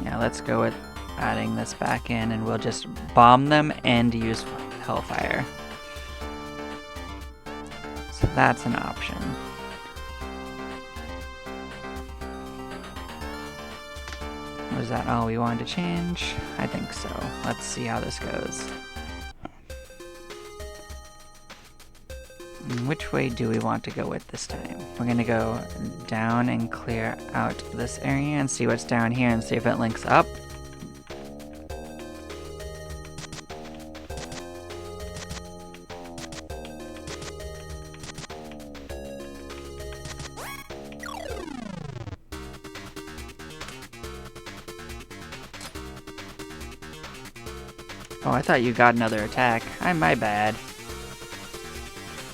Yeah, let's go with adding this back in and we'll just bomb them and use Hellfire. So that's an option. Was that all we wanted to change? I think so. Let's see how this goes. Which way do we want to go with this time? We're gonna go down and clear out this area and see what's down here and see if it links up. Oh, I thought you got another attack. My bad.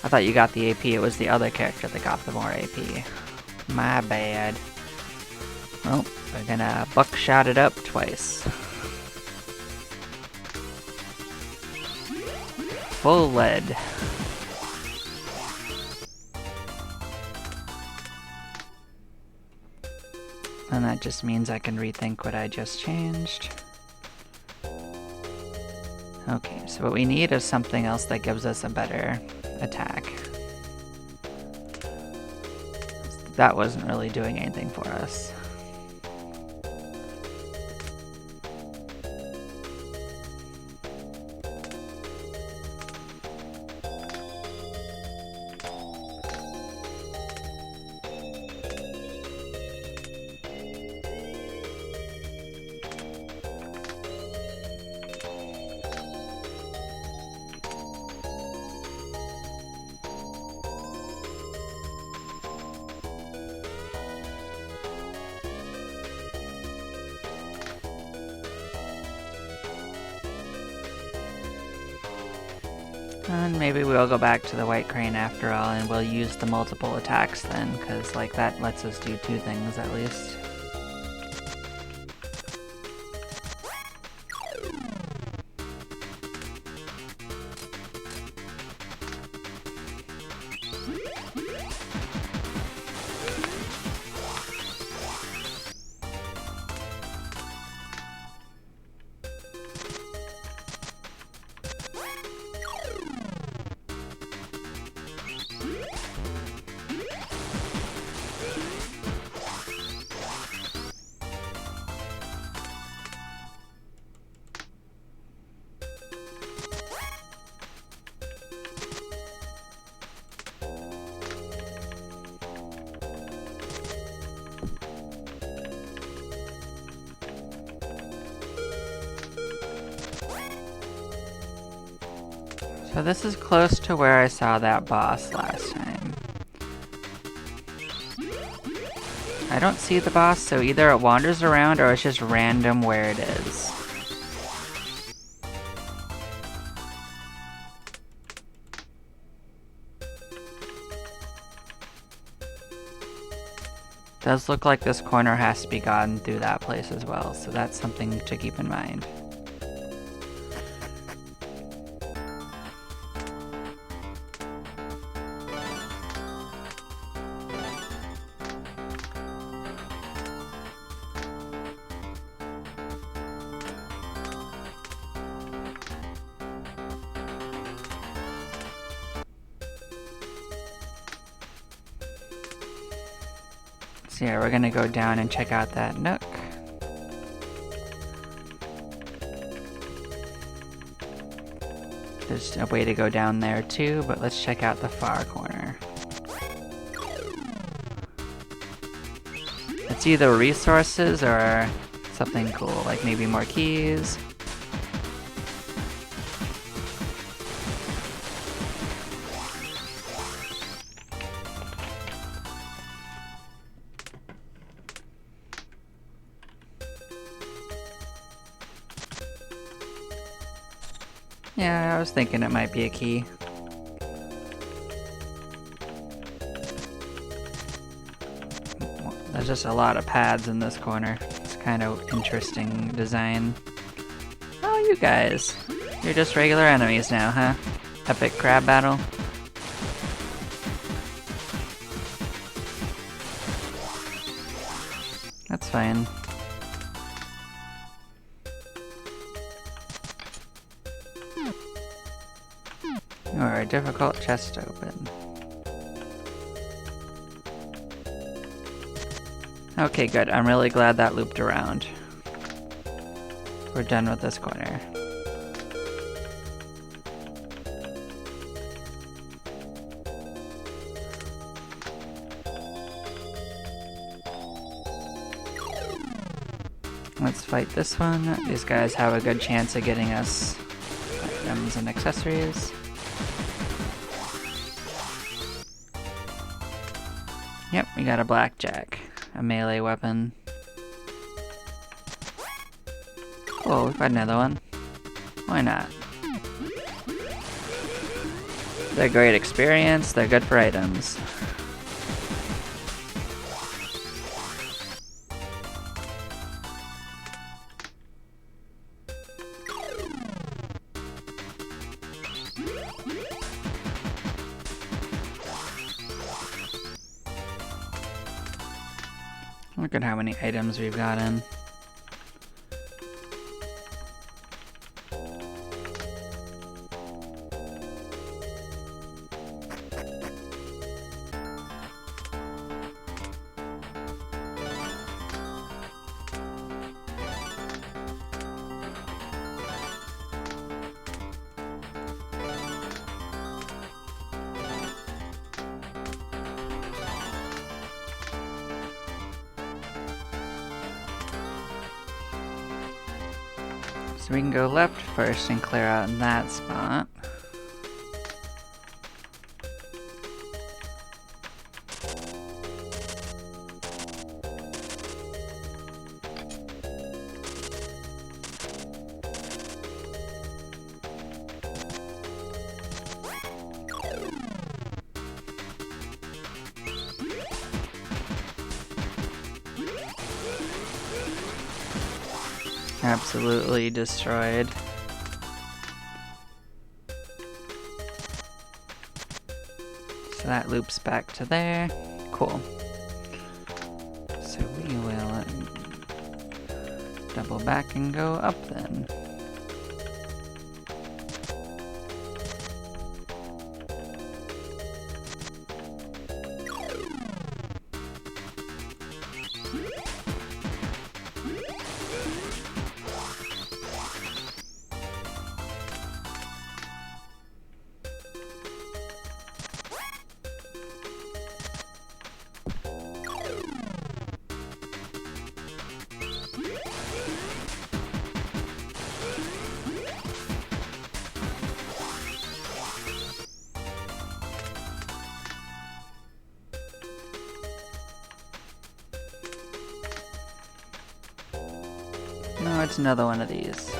I thought you got the AP. It was the other character that got the more AP. My bad. Well, we're gonna buckshot it up twice. Full lead. And that just means I can rethink what I just changed. Okay, so what we need is something else that gives us a better attack. That wasn't really doing anything for us. And maybe we'll go back to the White Crane after all, and we'll use the multiple attacks then, because like that lets us do two things at least. So this is close to where I saw that boss last time. I don't see the boss, so either it wanders around or it's just random where it is. Does look like this corner has to be gotten through that place as well, so that's something to keep in mind. So yeah, we're gonna go down and check out that nook. There's a way to go down there too, but let's check out the far corner. It's either resources or something cool, like maybe more keys. Yeah, I was thinking it might be a key. There's just a lot of pads in this corner. It's kind of interesting design. Oh, you guys. You're just regular enemies now, huh? Epic crab battle. That's fine. Or a difficult chest to open. Okay, good. I'm really glad that looped around. We're done with this corner. Let's fight this one. These guys have a good chance of getting us items and accessories. Yep, we got a blackjack, a melee weapon. Oh, we've got another one. Why not? They're great experience, they're good for items. Look at how many items we've gotten. So we can go left first and clear out in that spot. Absolutely destroyed. So that loops back to there. Cool. So we will double back and go up then. it's another one of these.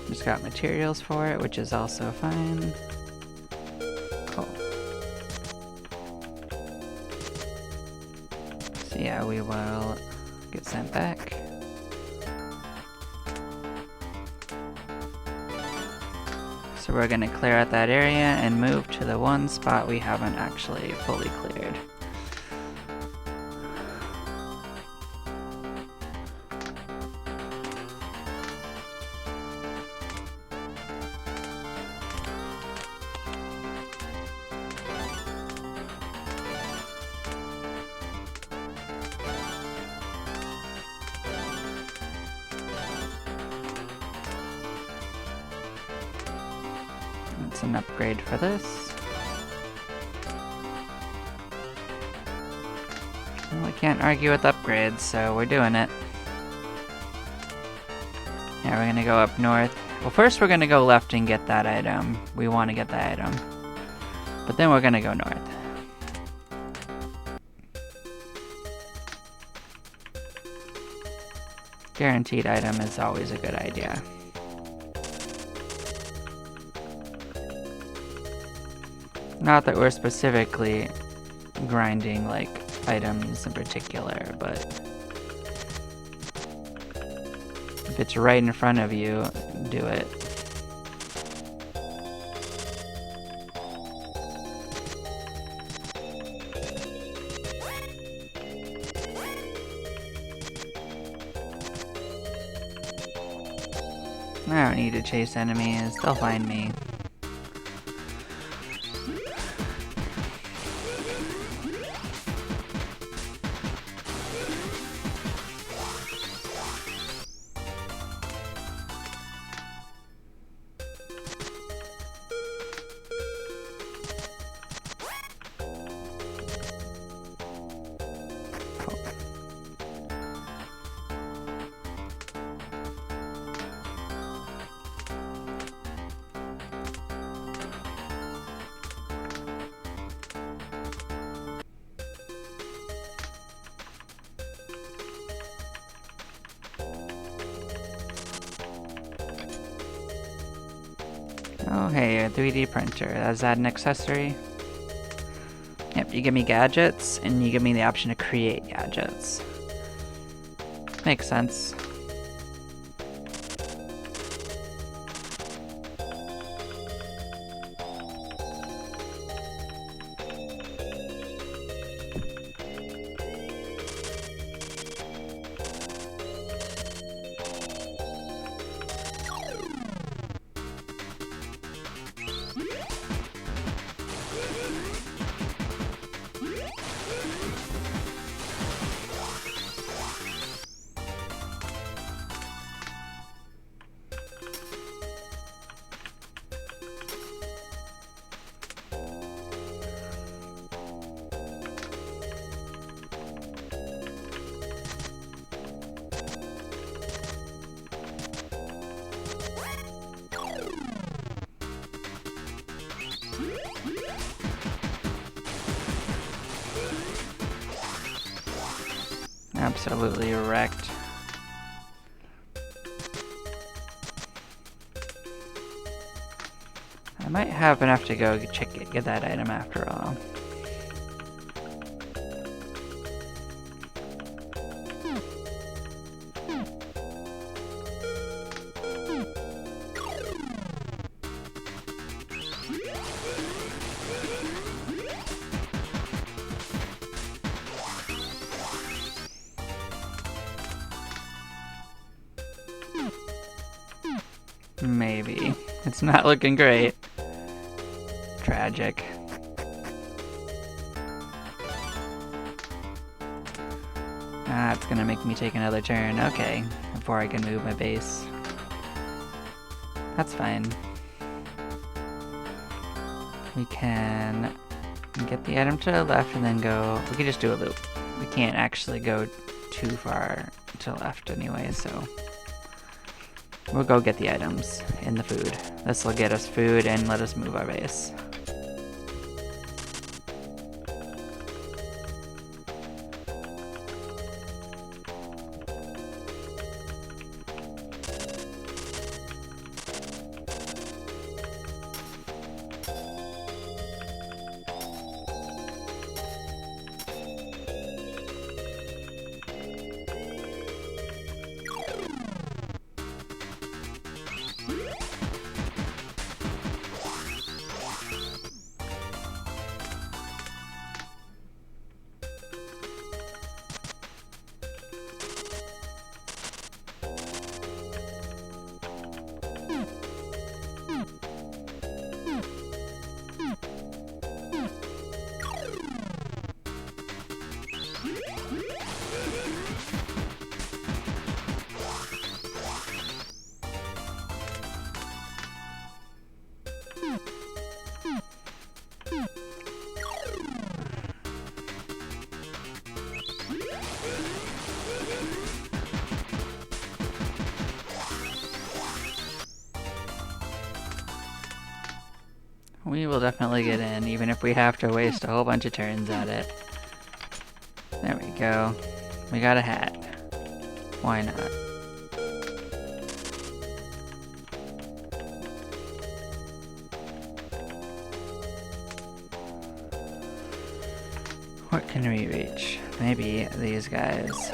Just got materials for it, which is also fine. Cool. So yeah, we will get sent back. So we're gonna clear out that area and move to the one spot we haven't actually fully cleared. That's an upgrade for this. Well, we can't argue with upgrades, so we're doing it. Yeah, we're gonna go up north. Well, first we're gonna go left and get that item. We want to get that item. But then we're gonna go north. Guaranteed item is always a good idea. Not that we're specifically grinding like items in particular, but if it's right in front of you, do it. I don't need to chase enemies, they'll find me. Oh hey, a 3D printer. Is that an accessory? Yep, you give me gadgets, and you give me the option to create gadgets. Makes sense. Absolutely wrecked. I might have enough to go get that item after all. Maybe. It's not looking great. Tragic. Ah, it's gonna make me take another turn. Okay, before I can move my base. That's fine. We can get the item to the left and then go... We can just do a loop. We can't actually go too far to the left anyway, so... We'll go get the items in the food. This will get us food and let us move our base. We will definitely get in, even if we have to waste a whole bunch of turns at it. There we go. We got a hat. Why not? What can we reach? Maybe these guys.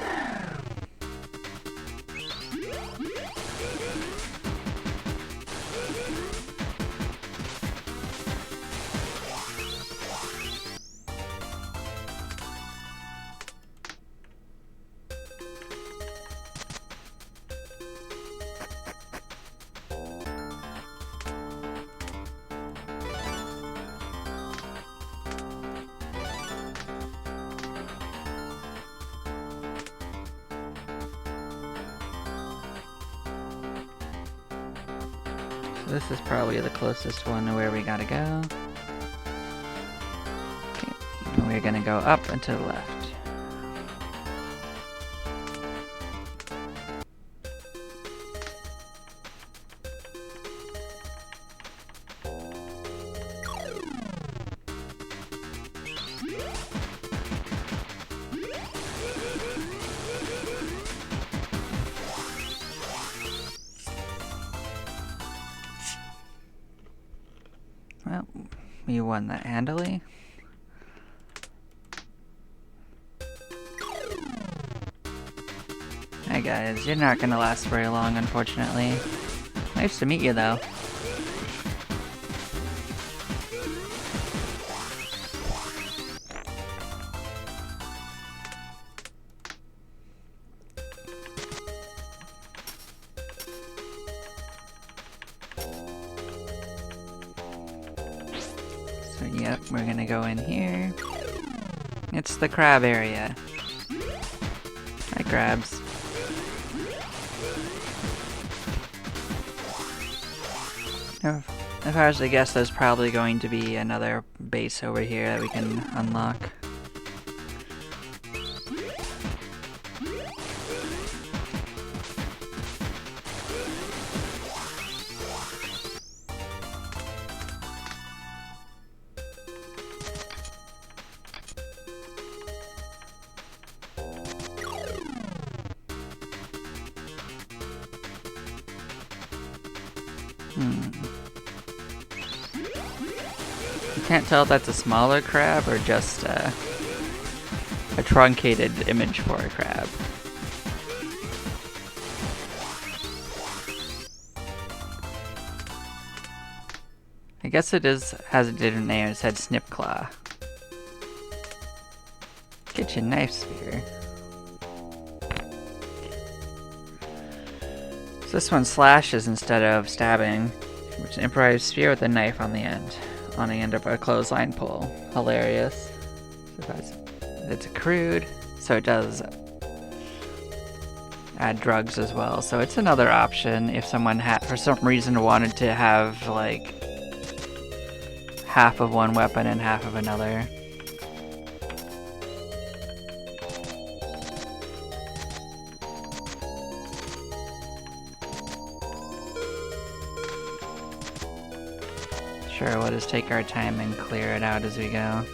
So this is probably the closest one to where we gotta go. Okay, and we're gonna go up and to the left. Well, we won that handily. Hi guys, you're not gonna last very long, unfortunately. Nice to meet you, though. So yep, we're gonna go in here. It's the crab area. Hi, crabs. If I was to guess, there's probably going to be another base over here that we can unlock. You can't tell if that's a smaller crab or just a truncated image for a crab. I guess it has a different name. It said Snipclaw. Get your knife spear. So this one slashes instead of stabbing, which is an improvised spear with a knife on the end of a clothesline pole. Hilarious. It's a crude, so it does add drugs as well. So it's another option if someone for some reason wanted to have like half of one weapon and half of another. Sure, we'll just take our time and clear it out as we go.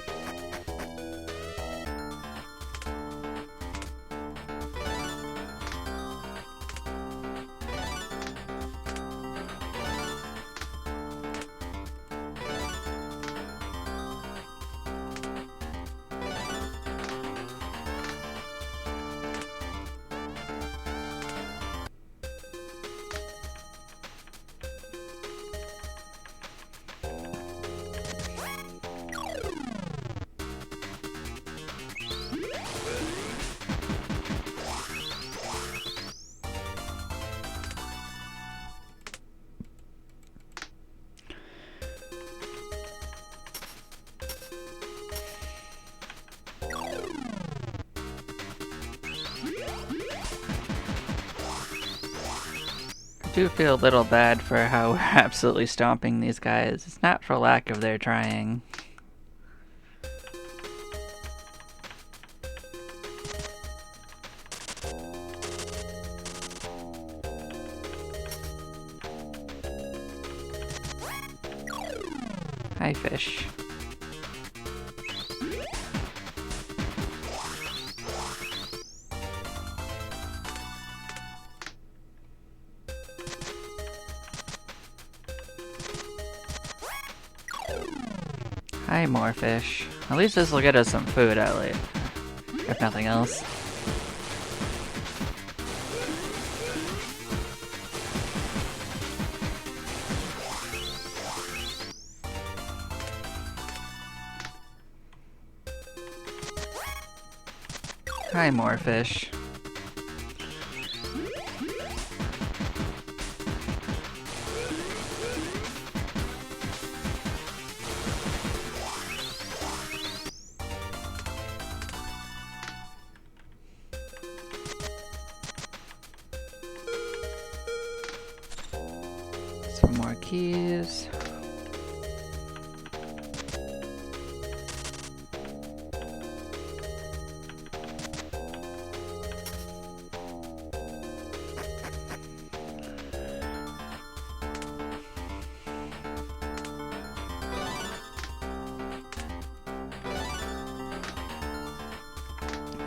I do feel a little bad for how we're absolutely stomping these guys. It's not for lack of their trying. Hi, fish. Hi, more fish. At least this will get us some food at least, if nothing else. Hi, more fish. Some more keys.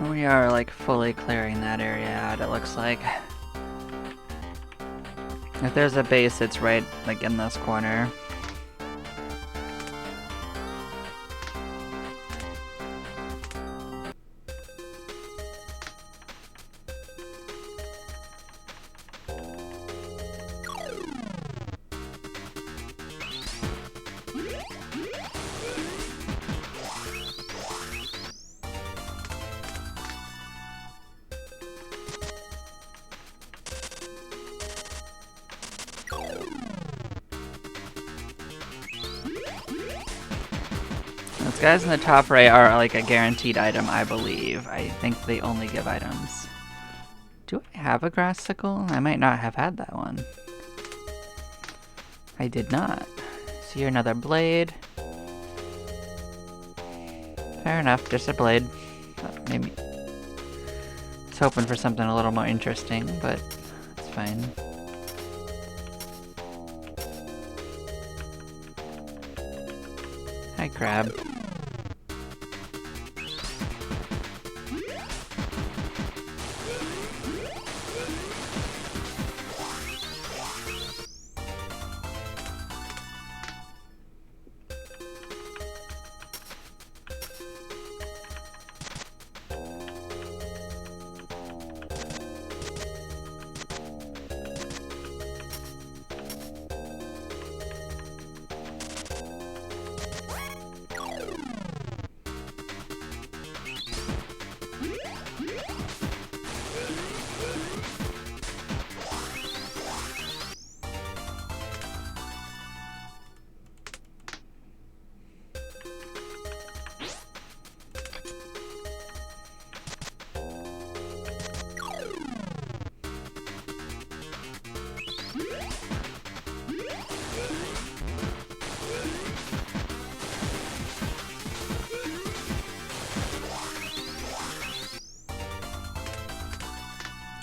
We are like fully clearing that area out, it looks like. If there's a base, it's right like in this corner. Those guys in the top right are like a guaranteed item, I believe. I think they only give items. Do I have a grass sickle? I might not have had that one. I did not. See here, another blade. Fair enough, just a blade. Maybe. I was hoping for something a little more interesting, but it's fine. Hi, crab.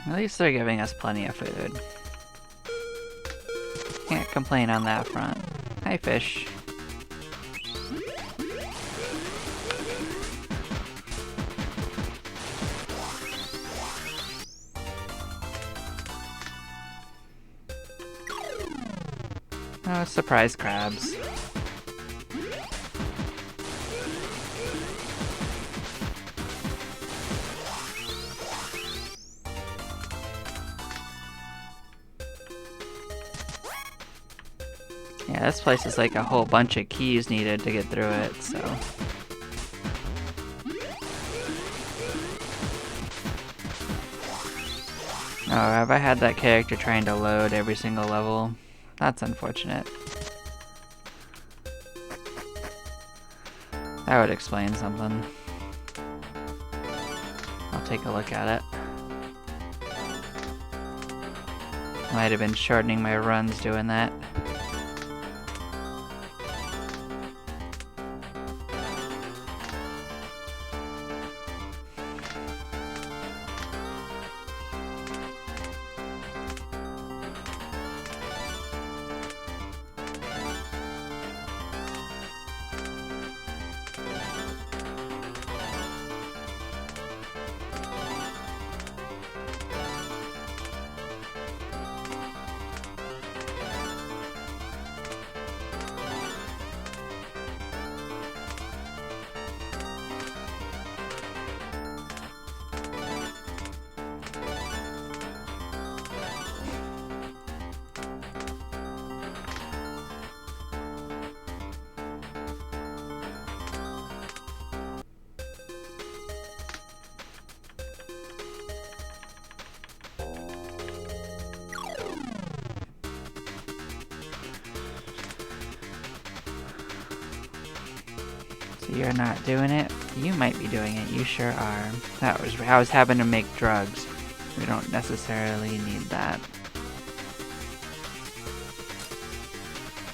At least they're giving us plenty of food. Can't complain on that front. Hi, fish. Oh, surprise crabs. Yeah, this place is like a whole bunch of keys needed to get through it, so... Oh, have I had that character trying to load every single level? That's unfortunate. That would explain something. I'll take a look at it. Might have been shortening my runs doing that. So you're not doing it? You might be doing it. You sure are. I was having to make drugs. We don't necessarily need that.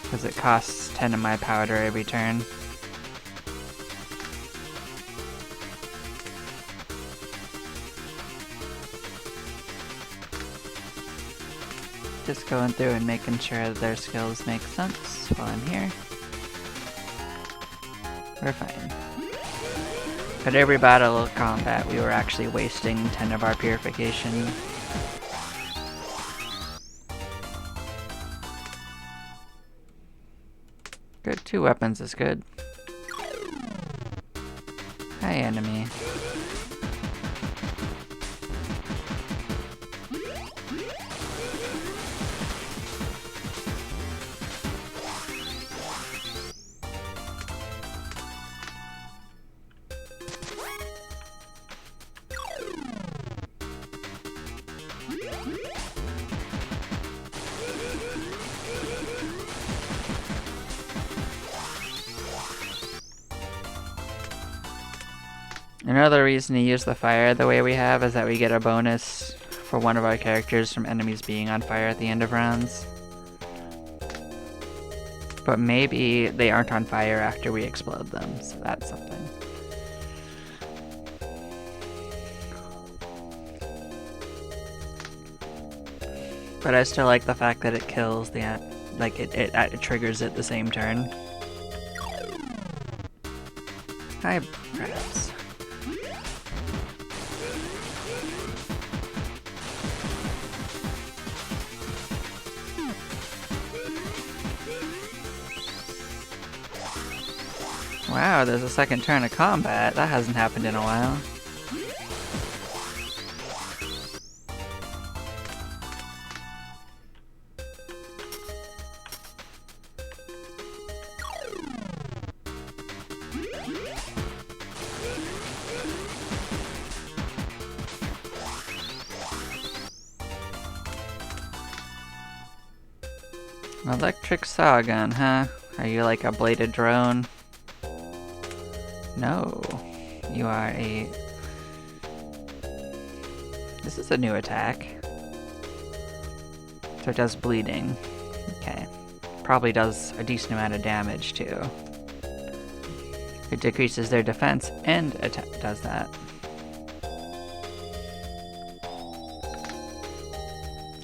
Because it costs 10 of my powder every turn. Just going through and making sure that their skills make sense while I'm here. We're fine. At every battle of combat, we were actually wasting 10 of our purification. Good, 2 weapons is good. Hi, enemy. Another reason to use the fire the way we have is that we get a bonus for one of our characters from enemies being on fire at the end of rounds. But maybe they aren't on fire after we explode them, so that's something. But I still like the fact that it kills the it triggers it the same turn. Hi, Brass. Wow, there's a second turn of combat. That hasn't happened in a while. Electric saw gun, huh? Are you like a bladed drone? No. You are a... This is a new attack. So it does bleeding. Okay. Probably does a decent amount of damage too. It decreases their defense and does that.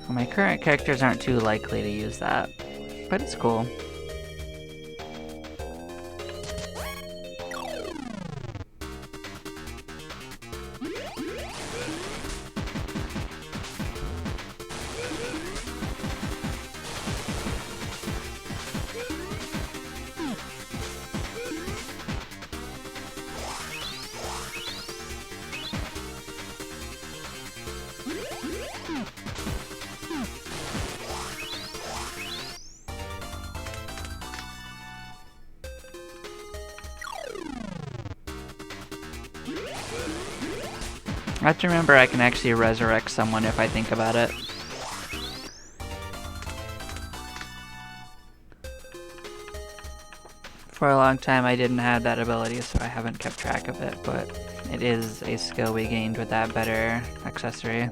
Well, my current characters aren't too likely to use that, but it's cool. I have to remember I can actually resurrect someone if I think about it. For a long time I didn't have that ability, so I haven't kept track of it, but it is a skill we gained with that better accessory.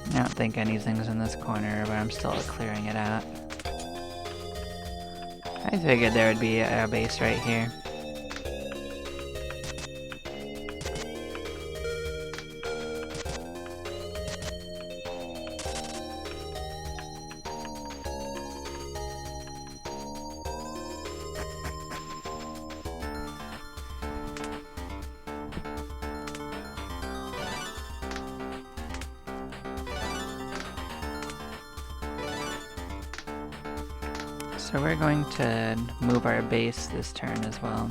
I don't think anything's in this corner, but I'm still clearing it out. I figured there would be a base right here. So we're going to move our base this turn as well.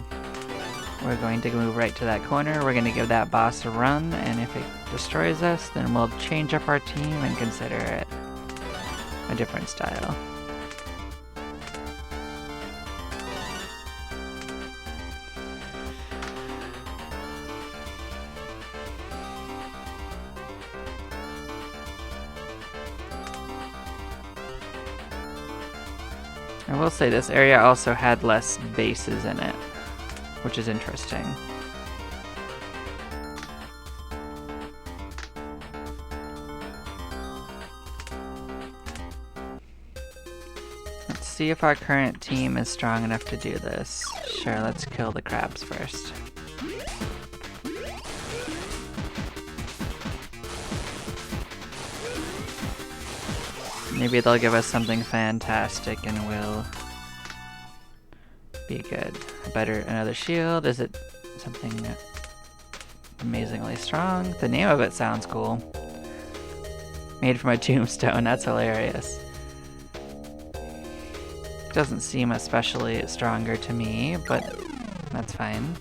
We're going to move right to that corner, we're going to give that boss a run, and if it destroys us, then we'll change up our team and consider it a different style. I will say this area also had less bases in it, which is interesting. Let's see if our current team is strong enough to do this. Sure, let's kill the crabs first. Maybe they'll give us something fantastic and we'll be good. Another shield. Is it something amazingly strong? The name of it sounds cool. Made from a tombstone. That's hilarious. Doesn't seem especially stronger to me, but that's fine.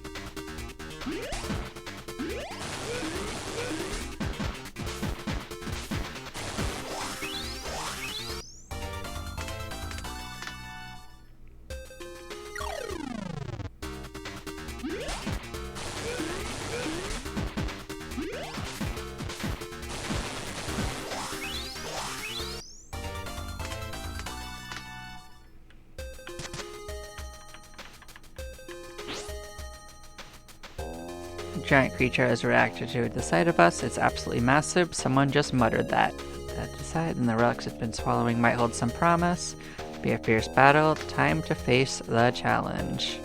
Giant creature has reacted to the sight of us. It's absolutely massive. Someone just muttered that. That aside, and the relics it's been swallowing might hold some promise. Be a fierce battle. Time to face the challenge.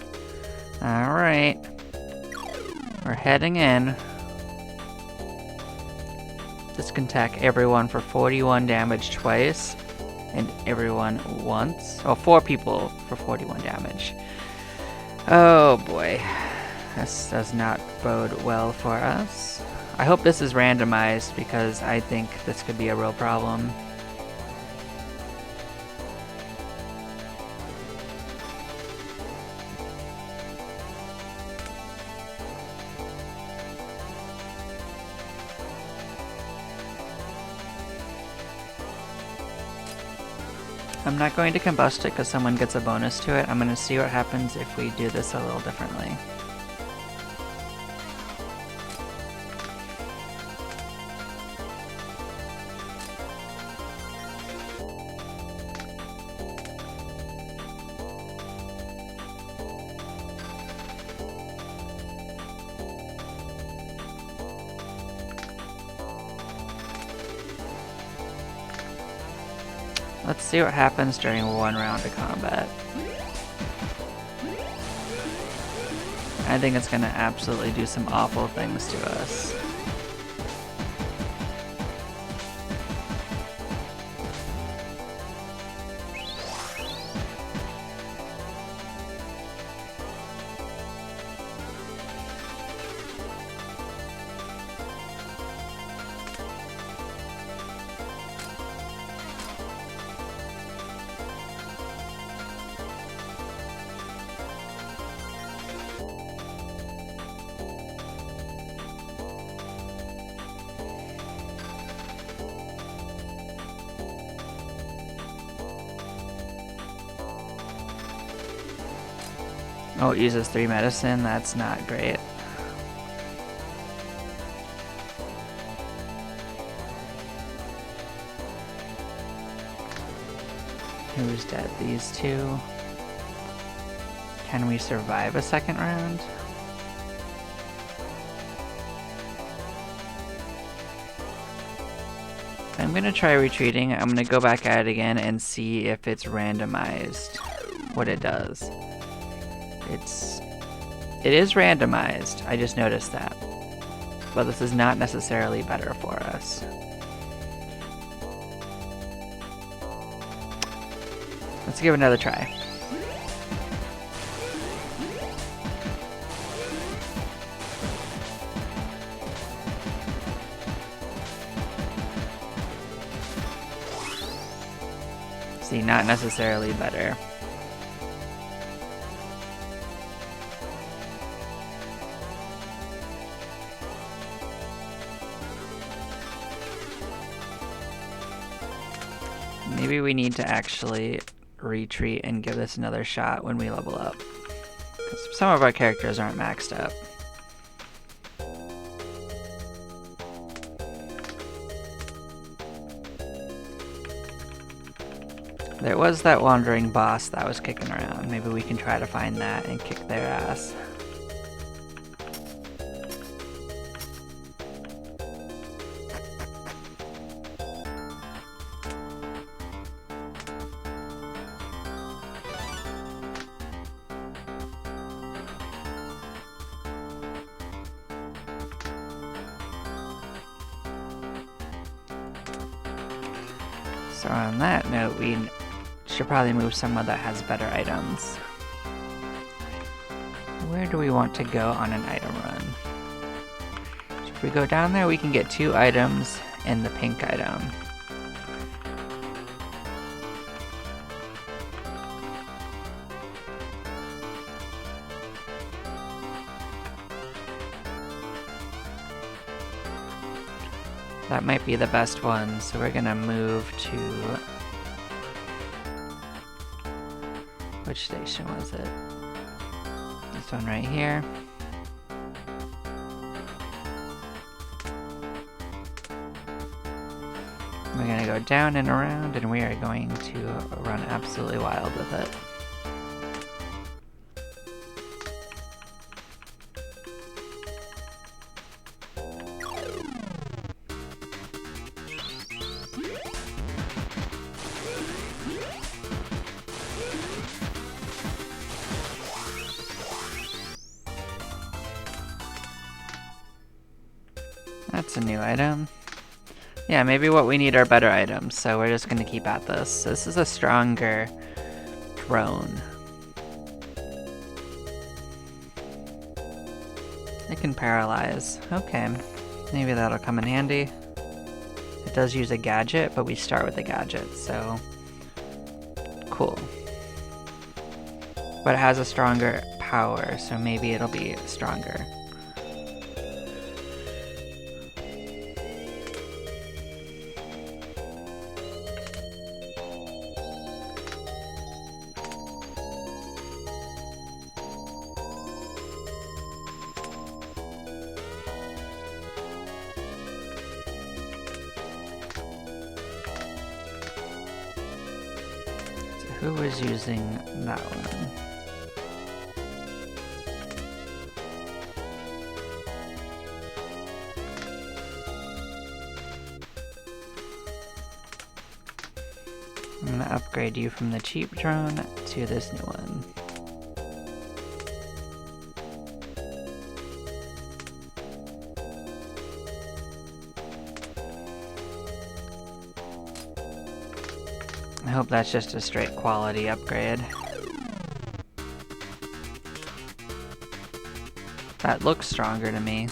Alright. We're heading in. This can attack everyone for 41 damage twice. And everyone once. Oh, 4 people for 41 damage. Oh boy. This does not bode well for us. I hope this is randomized because I think this could be a real problem. I'm not going to combust it because someone gets a bonus to it. I'm going to see what happens if we do this a little differently. Let's see what happens during one round of combat. I think it's gonna absolutely do some awful things to us. Oh, it uses 3 medicine? That's not great. Who's dead? These two. Can we survive a second round? I'm gonna try retreating. I'm gonna go back at it again and see if it's randomized. What it does. It is randomized. I just noticed that. But this is not necessarily better for us. Let's give it another try. See, not necessarily better. Maybe we need to actually retreat and give this another shot when we level up. 'Cause some of our characters aren't maxed up. There was that wandering boss that was kicking around. Maybe we can try to find that and kick their ass. So on that note, we should probably move somewhere that has better items. Where do we want to go on an item run? So if we go down there, we can get 2 items and the pink item. That might be the best one, so we're gonna move to... Which station was it? This one right here. We're gonna go down and around, and we are going to run absolutely wild with it. That's a new item. Yeah, maybe what we need are better items, so we're just gonna keep at this. This is a stronger drone. It can paralyze. Okay, maybe that'll come in handy. It does use a gadget, but we start with a gadget, so cool. But it has a stronger power, so maybe it'll be stronger. Who was using that one? I'm gonna upgrade you from the cheap drone to this new one. I hope that's just a straight quality upgrade. That looks stronger to me.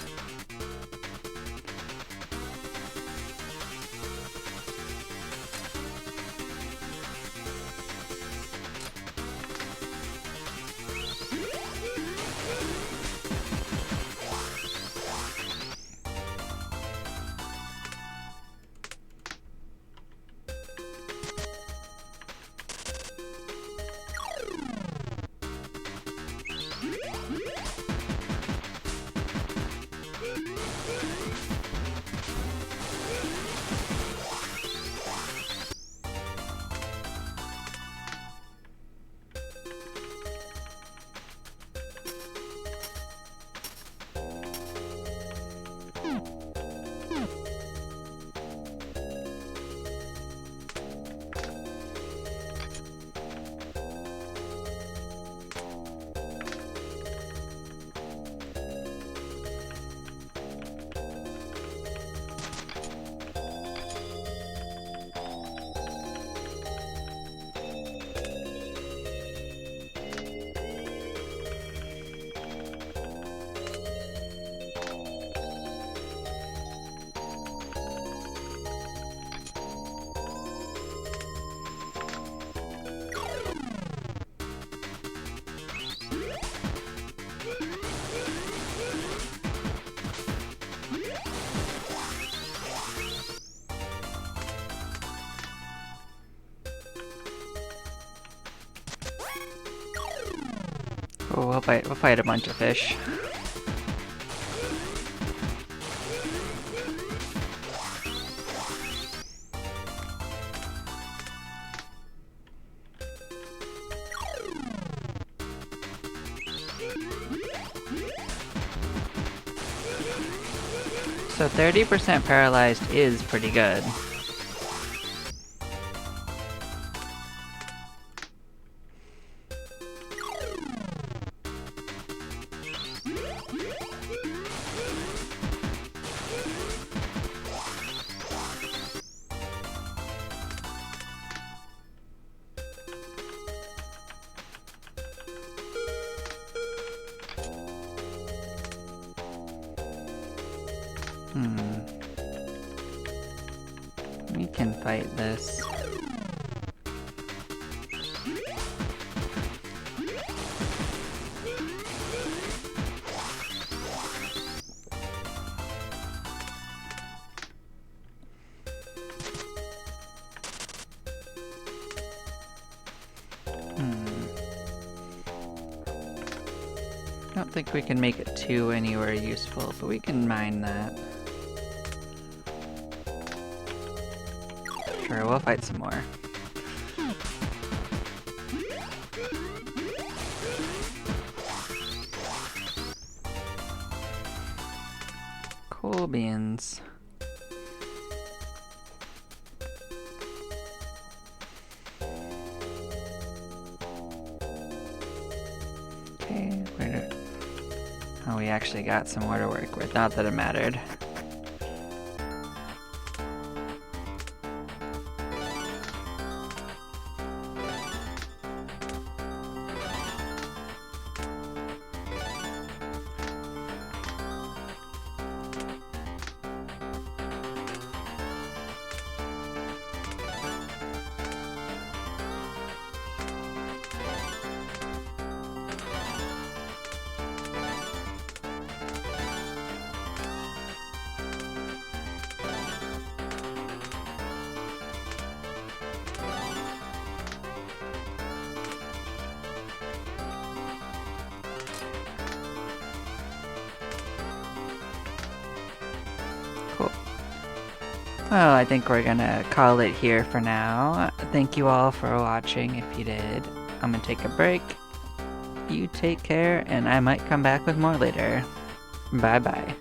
Oh, we'll fight a bunch of fish. So 30% paralyzed is pretty good. We can fight this. I don't think we can make it to anywhere useful, but we can mine that. Sure, we'll fight some more. Cool beans. Okay, oh, we actually got some more to work with. Not that it mattered. Cool. Well, I think we're gonna call it here for now. Thank you all for watching if you did. I'm gonna take a break. You take care, and I might come back with more later. Bye bye.